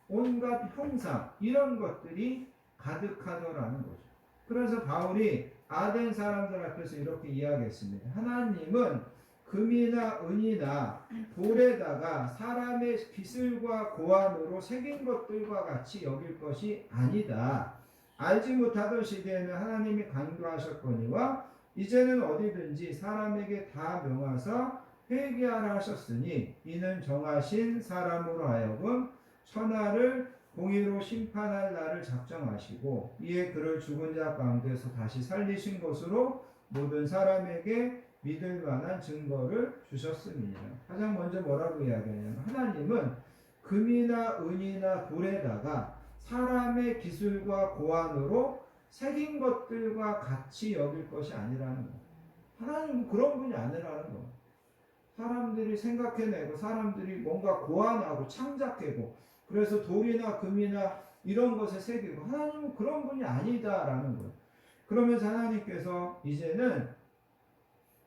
[SPEAKER 1] 온갖 형상 이런 것들이 가득하더라는 거죠. 그래서 바울이 아덴 사람들 앞에서 이렇게 이야기했습니다. 하나님은 금이나 은이나 돌에다가 사람의 기술과 고안으로 새긴 것들과 같이 여길 것이 아니다. 알지 못하던 시대에는 하나님이 강조하셨거니와 이제는 어디든지 사람에게 다 명하사 회개하라 하셨으니 이는 정하신 사람으로 하여금 천하를 공의로 심판할 날을 작정하시고 이에 그를 죽은 자 가운데서 다시 살리신 것으로 모든 사람에게 믿을 만한 증거를 주셨습니다. 가장 먼저 뭐라고 이야기하냐면 하나님은 금이나 은이나 돌에다가 사람의 기술과 고안으로 새긴 것들과 같이 여길 것이 아니라는 거예요. 하나님은 그런 분이 아니라는 거예요. 사람들이 생각해내고 사람들이 뭔가 고안하고 창작하고 그래서 돌이나 금이나 이런 것에 새기고 하나님은 그런 분이 아니다라는 거예요. 그러면서 하나님께서 이제는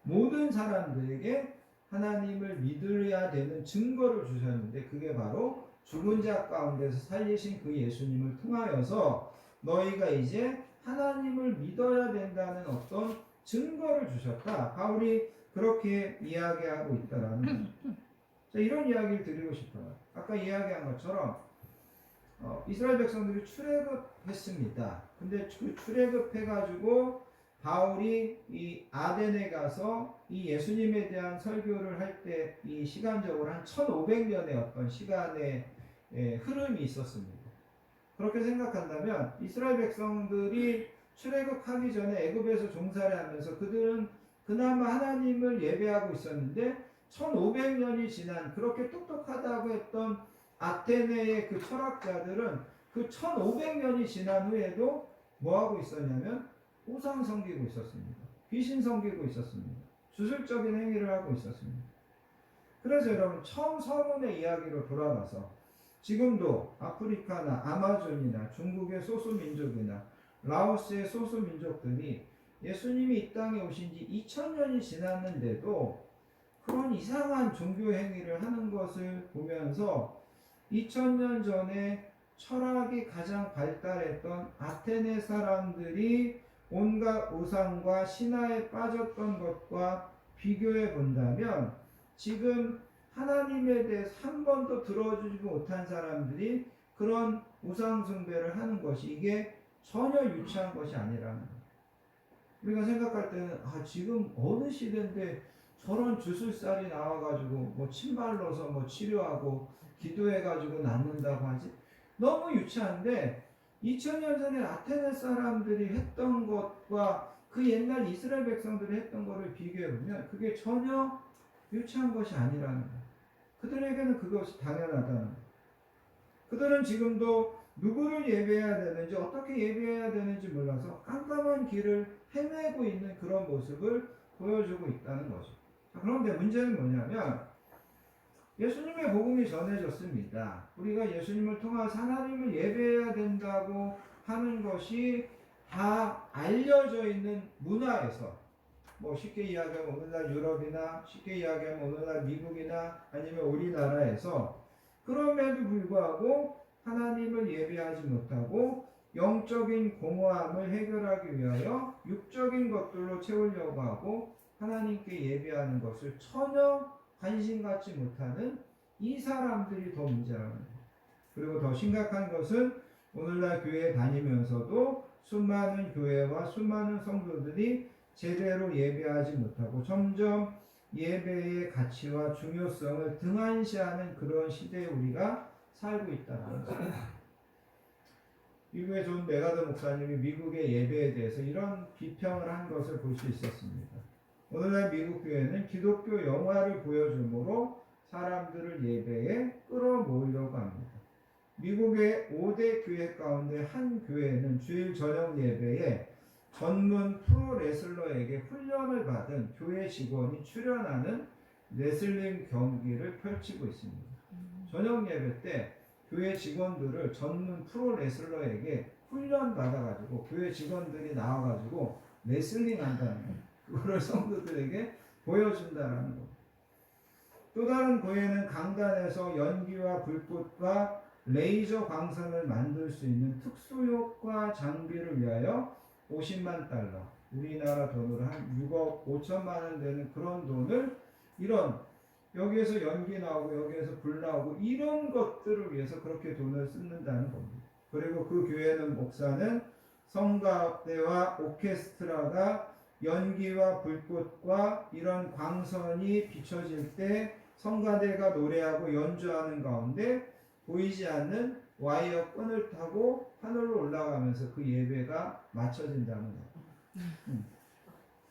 [SPEAKER 1] 모든 사람들에게 하나님을 믿어야 되는 증거를 주셨는데 그게 바로 죽은 자 가운데서 살리신 그 예수님을 통하여서 너희가 이제 하나님을 믿어야 된다는 어떤 증거를 주셨다. 바울이 그렇게 이야기하고 있다라는 거죠. 자, 이런 이야기를 드리고 싶어요. 아까 이야기한 것처럼 이스라엘 백성들이 출애굽했습니다. 근데 그 출애굽해가지고 바울이 이 아덴에 가서 이 예수님에 대한 설교를 할 때 이 시간적으로 한 1500년의 어떤 시간의 흐름이 있었습니다. 그렇게 생각한다면 이스라엘 백성들이 출애굽하기 전에 애굽에서 종살이 하면서 그들은 그나마 하나님을 예배하고 있었는데 1500년이 지난 그렇게 똑똑하다고 했던 아테네의 그 철학자들은 그 1500년이 지난 후에도 뭐하고 있었냐면 우상 섬기고 있었습니다. 귀신 섬기고 있었습니다. 주술적인 행위를 하고 있었습니다. 그래서 여러분 처음 서론의 이야기로 돌아가서 지금도 아프리카나 아마존이나 중국의 소수민족이나 라오스의 소수민족들이 예수님이 이 땅에 오신 지 2000년이 지났는데도 그런 이상한 종교 행위를 하는 것을 보면서 2000년 전에 철학이 가장 발달했던 아테네 사람들이 온갖 우상과 신화에 빠졌던 것과 비교해 본다면 지금 하나님에 대해서 한 번도 들어주지 못한 사람들이 그런 우상 숭배를 하는 것이 이게 전혀 유치한 것이 아니라는 거예요. 우리가 생각할 때는 지금 어느 시대인데 저런 주술살이 나와가지고 뭐 침발로서 뭐 치료하고 기도해가지고 낫는다고 하지 너무 유치한데 2000년 전에 아테네 사람들이 했던 것과 그 옛날 이스라엘 백성들이 했던 것을 비교해보면 그게 전혀 유치한 것이 아니라는 거예요. 그들에게는 그것이 당연하다는 거예요. 그들은 지금도 누구를 예배해야 되는지 어떻게 예배해야 되는지 몰라서 깜깜한 길을 헤매고 있는 그런 모습을 보여주고 있다는 거죠. 그런데 문제는 뭐냐면 예수님의 복음이 전해졌습니다. 우리가 예수님을 통해서 하나님을 예배해야 된다고 하는 것이 다 알려져 있는 문화에서 뭐 쉽게 이야기하면 오늘날 유럽이나 쉽게 이야기하면 오늘날 미국이나 아니면 우리나라에서 그럼에도 불구하고 하나님을 예배하지 못하고 영적인 공허함을 해결하기 위하여 육적인 것들로 채우려고 하고 하나님께 예배하는 것을 전혀 관심 갖지 못하는 이 사람들이 더 문제라는 거예요. 그리고 더 심각한 것은 오늘날 교회에 다니면서도 수많은 교회와 수많은 성도들이 제대로 예배하지 못하고 점점 예배의 가치와 중요성을 등한시하는 그런 시대에 우리가 살고 있다는 거죠. 미국의 존 메가더 목사님이 미국의 예배에 대해서 이런 비평을 한 것을 볼 수 있었습니다. 오늘날 미국 교회는 기독교 영화를 보여줌으로 사람들을 예배에 끌어모으려고 합니다. 미국의 5대 교회 가운데 한 교회는 주일 저녁 예배에 전문 프로레슬러에게 훈련을 받은 교회 직원이 출연하는 레슬링 경기를 펼치고 있습니다. 저녁 예배 때 교회 직원들을 전문 프로레슬러에게 훈련 받아가지고 교회 직원들이 나와가지고 레슬링 한다는 거예요. 그거를 성도들에게 보여준다는 거. 또 다른 교회는 강단에서 연기와 불꽃과 레이저 광선을 만들 수 있는 특수효과 장비를 위하여 50만 달러, 우리나라 돈으로 한 6억 5천만 원 되는 그런 돈을 이런 여기에서 연기 나오고 여기에서 불 나오고 이런 것들을 위해서 그렇게 돈을 쓰는다는 겁니다. 그리고 그 교회는 목사는 성가대와 오케스트라가 연기와 불꽃과 이런 광선이 비춰질 때 성가대가 노래하고 연주하는 가운데 보이지 않는 와이어 끈을 타고 하늘로 올라가면서 그 예배가 맞춰진다는 거예요.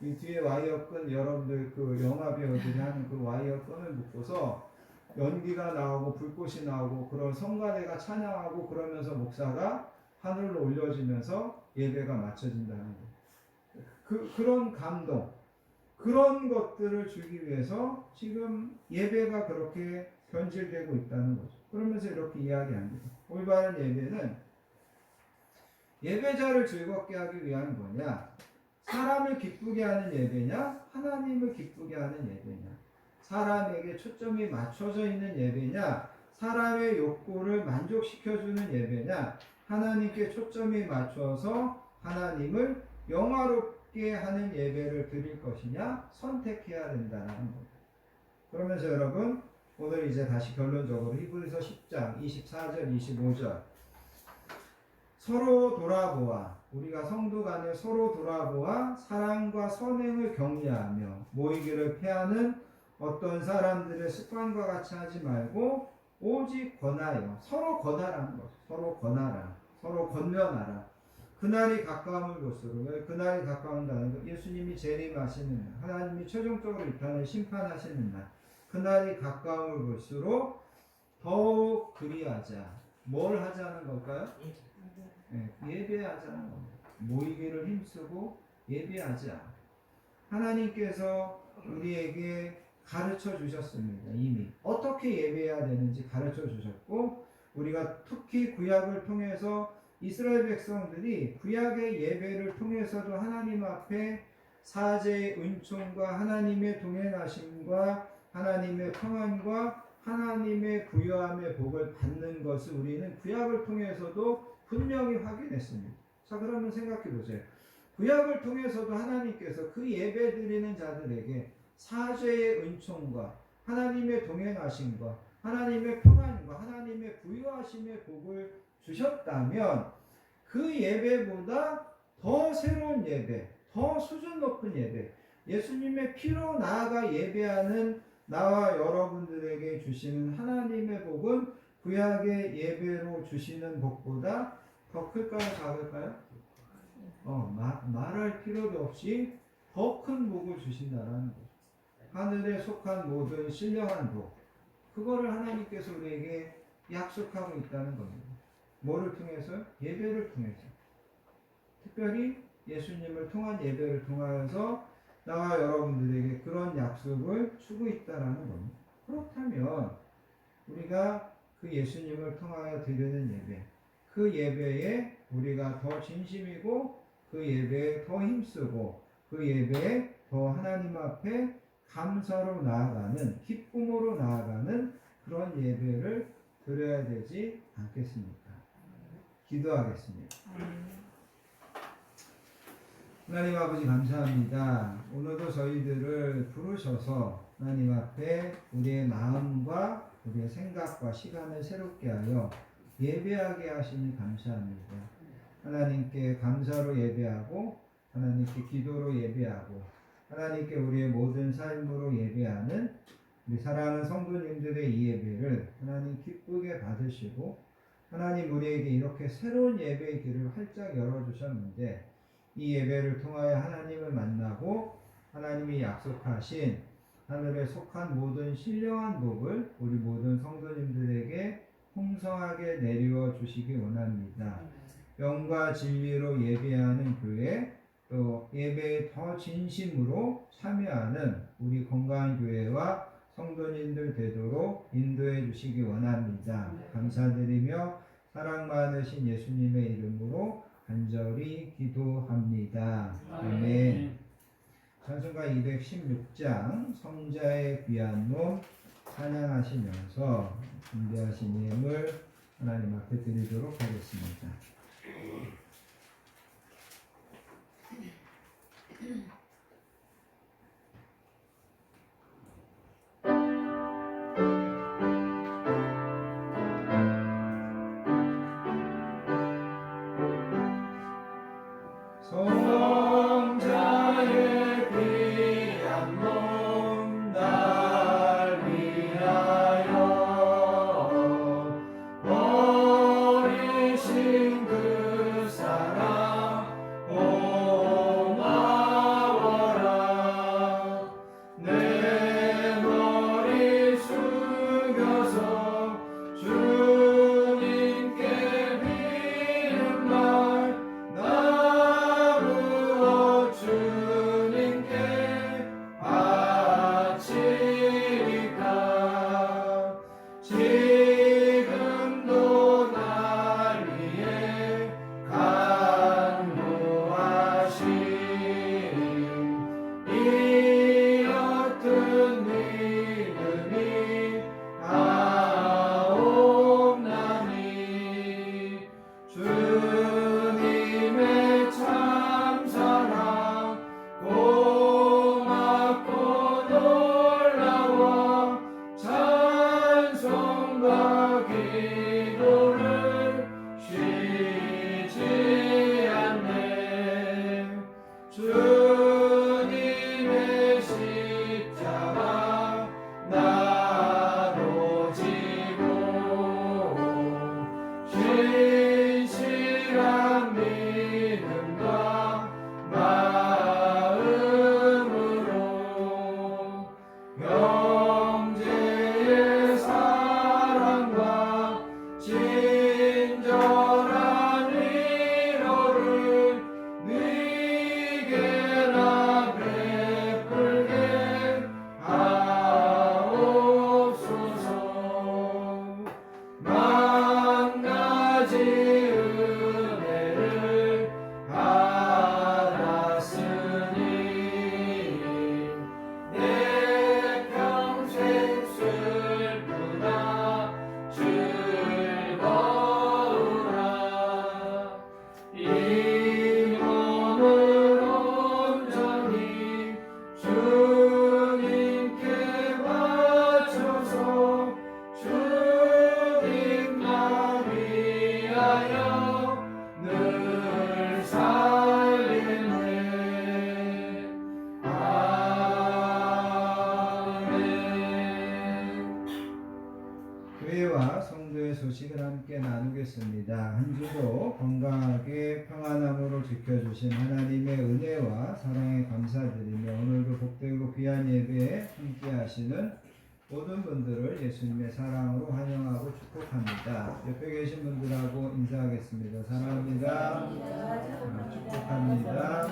[SPEAKER 1] 이 뒤에 와이어 끈 여러분들 그 영화 배우들이 하는 그 와이어 끈을 묶고서 연기가 나오고 불꽃이 나오고 그런 성가대가 찬양하고 그러면서 목사가 하늘로 올려지면서 예배가 맞춰진다는 거예요. 그런 감동, 그런 것들을 주기 위해서 지금 예배가 그렇게 변질되고 있다는 거죠. 그러면서 이렇게 이야기합니다. 올바른 예배는 예배자를 즐겁게 하기 위한 거냐? 사람을 기쁘게 하는 예배냐? 하나님을 기쁘게 하는 예배냐? 사람에게 초점이 맞춰져 있는 예배냐? 사람의 욕구를 만족시켜주는 예배냐? 하나님께 초점이 맞춰서 하나님을 영화롭게 하는 예배를 드릴 것이냐? 선택해야 된다는 겁니다. 그러면서 여러분 오늘 이제 다시 결론적으로 히브리서 10장 24절 25절 서로 돌아보아 우리가 성도 간에 서로 돌아보아 사랑과 선행을 격려하며 모이기를 피하는 어떤 사람들의 습관과 같이 하지 말고 오직 권하여 서로 권하라는 거죠. 서로 권하라. 서로 권면하라. 그날이 가까움을 볼수록, 왜 그날이 가까운다는 거? 예수님이 재림하시는 날, 하나님이 최종적으로 이 땅을 심판하시는 날, 그날이 가까움을 볼수록 더욱 그리하자. 뭘 하자는 걸까요? 네, 예배하자는 겁니다. 모이기를 힘쓰고 예배하자. 하나님께서 우리에게 가르쳐 주셨습니다. 이미 어떻게 예배해야 되는지 가르쳐 주셨고, 우리가 특히 구약을 통해서 이스라엘 백성들이 구약의 예배를 통해서도 하나님 앞에 사제의 은총과 하나님의 동행하심과 하나님의 평안과 하나님의 부요함의 복을 받는 것을 우리는 구약을 통해서도 분명히 확인했습니다. 자, 그러면 생각해 보세요. 구약을 통해서도 하나님께서 그 예배 드리는 자들에게 사죄의 은총과 하나님의 동행하심과 하나님의 평안과 하나님의 부요하심의 복을 주셨다면 그 예배보다 더 새로운 예배, 더 수준 높은 예배, 예수님의 피로 나아가 예배하는 나와 여러분들에게 주시는 하나님의 복은 구약의 예배로 주시는 복보다 더 클까요? 작을까요? 말할 필요도 없이 더 큰 복을 주신다라는 거죠. 하늘에 속한 모든 신령한 복, 그거를 하나님께서 우리에게 약속하고 있다는 겁니다. 뭐를 통해서? 예배를 통해서. 특별히 예수님을 통한 예배를 통하여서 나와 여러분들에게 그런 약속을 주고 있다라는 겁니다. 그렇다면 우리가 그 예수님을 통하여 드리는 예배, 그 예배에 우리가 더 진심이고 그 예배에 더 힘쓰고 그 예배에 더 하나님 앞에 감사로 나아가는, 기쁨으로 나아가는 그런 예배를 드려야 되지 않겠습니까? 기도하겠습니다. 하나님 아버지 감사합니다. 오늘도 저희들을 부르셔서 하나님 앞에 우리의 마음과 우리의 생각과 시간을 새롭게 하여 예배하게 하시니 감사합니다. 하나님께 감사로 예배하고 하나님께 기도로 예배하고 하나님께 우리의 모든 삶으로 예배하는 우리 사랑하는 성도님들의 이 예배를 하나님 기쁘게 받으시고, 하나님 우리에게 이렇게 새로운 예배의 길을 활짝 열어주셨는데 이 예배를 통하여 하나님을 만나고 하나님이 약속하신 하늘에 속한 모든 신령한 복을 우리 모든 성도님들에게 풍성하게 내리워 주시기 원합니다. 영과 진리로 예배하는 교회, 또 예배에 더 진심으로 참여하는 우리 건강한 교회와 성도님들 되도록 인도해 주시기 원합니다. 감사드리며 사랑 많으신 예수님의 이름으로 간절히 기도합니다. 아멘. 찬송가 216장 성자의 귀한 몸 찬양하시면서 준비하신 예물 하나님 앞에 드리도록 하겠습니다. 성자의 귀한 몸 날 위하여 버리신 그 사랑 고마워라. 내 머리 숙여서 주님께 비는 말 나로 건강하게 평안함으로 지켜주신 하나님의 은혜와 사랑에 감사드리며 오늘도 복되고 귀한 예배에 함께하시는 모든 분들을 예수님의 사랑으로 환영하고 축복합니다. 옆에 계신 분들하고 인사하겠습니다. 사랑합니다. 축복합니다.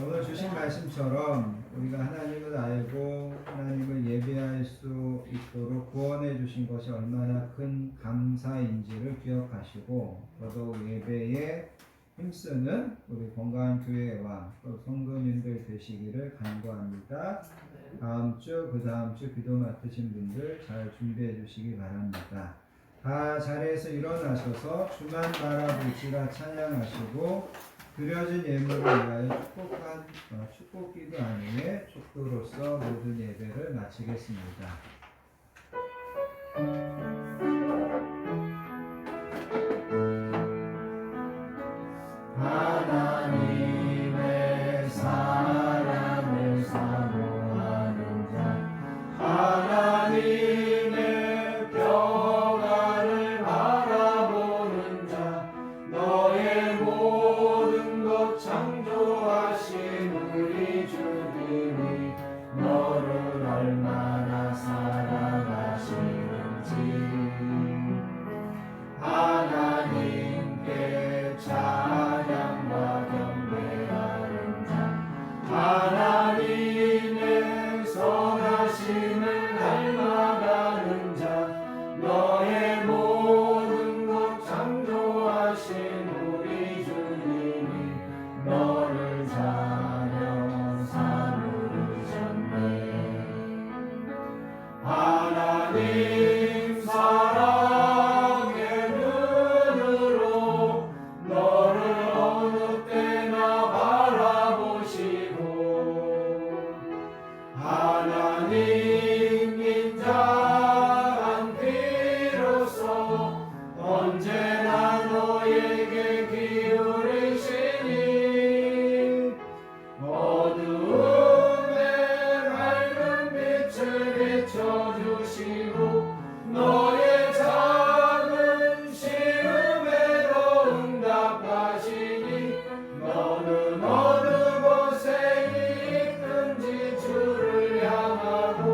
[SPEAKER 1] 오늘 주신 말씀처럼 우리가 하나님을 알고 하나님을 예배할 수 있도록 구원해 주신 것이 얼마나 큰 감사인지를 기억하시고 더더욱 예배에 힘쓰는 우리 건강한 교회와 또 성도님들 되시기를 간구합니다. 다음 주, 그 다음 주 기도 맡으신 분들 잘 준비해 주시기 바랍니다. 다 자리에서 일어나셔서 주만 바라보시라 찬양하시고 드려진 예물을 위하여 축복기도 안에 축도로서 모든 예배를 마치겠습니다. 하나님의 사랑을 사모하는 자 하나님의 평안을 바라보는 자 너의 모든 것 창조하신 우리 주님이 너를 얼마나 사랑하시는지 하나님께 찬양과 경배하는 자 하나님의 선하심을 닮아가는 자 너의 모든 것 창조하신 우리 주님이 너를 자녀 삼으셨네. 하나님 사랑의 눈으로 너를 어느 때나 바라보시고 하나님 인자한 피로써 언제나 너에게 기울이시니 어두움에 밝은 빛을 비춰주시고 너의 작은 시름에도 응답하시니 너는 어느 곳에 있든지 주를 향하고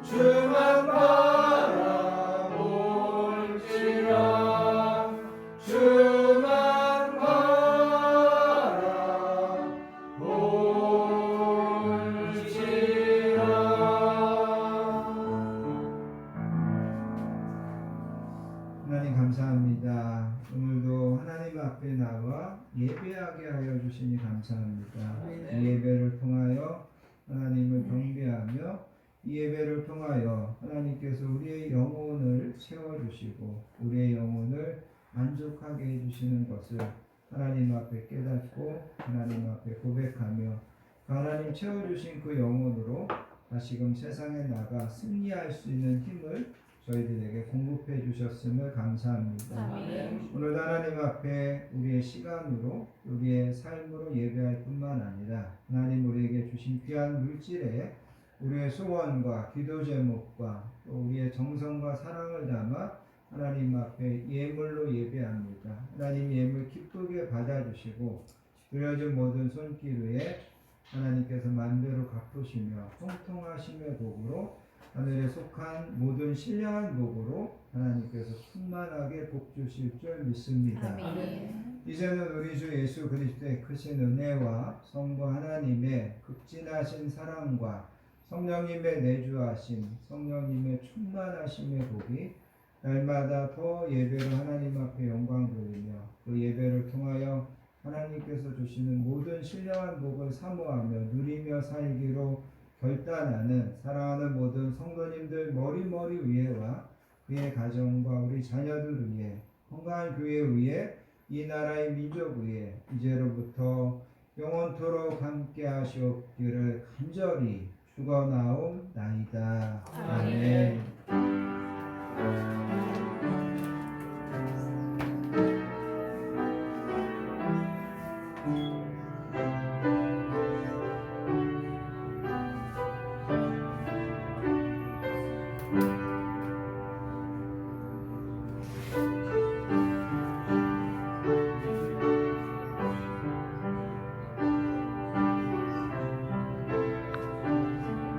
[SPEAKER 1] 주만 바라볼지라 주만 하나님 감사합니다. 오늘도 하나님 앞에 나와 예배하게 하여 주시니 감사합니다. 이 예배를 통하여 하나님을 경배하며 이 예배를 통하여 하나님께서 우리의 영혼을 채워주시고 우리의 영혼을 만족하게 해주시는 것을 하나님 앞에 깨닫고 하나님 앞에 고백하며 하나님 채워주신 그 영혼으로 다시금 세상에 나가 승리할 수 있는 힘을 저희들에게 공급해 주셨음을 감사합니다.
[SPEAKER 2] 아멘.
[SPEAKER 1] 오늘 하나님 앞에 우리의 시간으로 우리의 삶으로 예배할 뿐만 아니라 하나님 우리에게 주신 귀한 물질에 우리의 소원과 기도 제목과 또 우리의 정성과 사랑을 담아 하나님 앞에 예물로 예배합니다. 하나님 예물 기쁘게 받아주시고 드려진 모든 손길 위에 하나님께서 만대로 갚으시며 통통하심의 복으로 하늘에 속한 모든 신령한 복으로 하나님께서 충만하게 복 주실 줄 믿습니다.
[SPEAKER 2] 아멘.
[SPEAKER 1] 이제는 우리 주 예수 그리스도의 크신 은혜와 성부 하나님의 극진하신 사랑과 성령님의 내주하심, 성령님의 충만하심의 복이 날마다 더 예배로 하나님 앞에 영광 돌리며 그 예배를 통하여 하나님께서 주시는 모든 신령한 복을 사모하며 누리며 살기로 결단하는 사랑하는 모든 성도님들 머리머리 위에와 그의 가정과 우리 자녀들 위에 건강한 교회 위에 이 나라의 민족 위에 이제로부터 영원토록 함께 하시옵기를 간절히 축원하옵나이다. 아멘.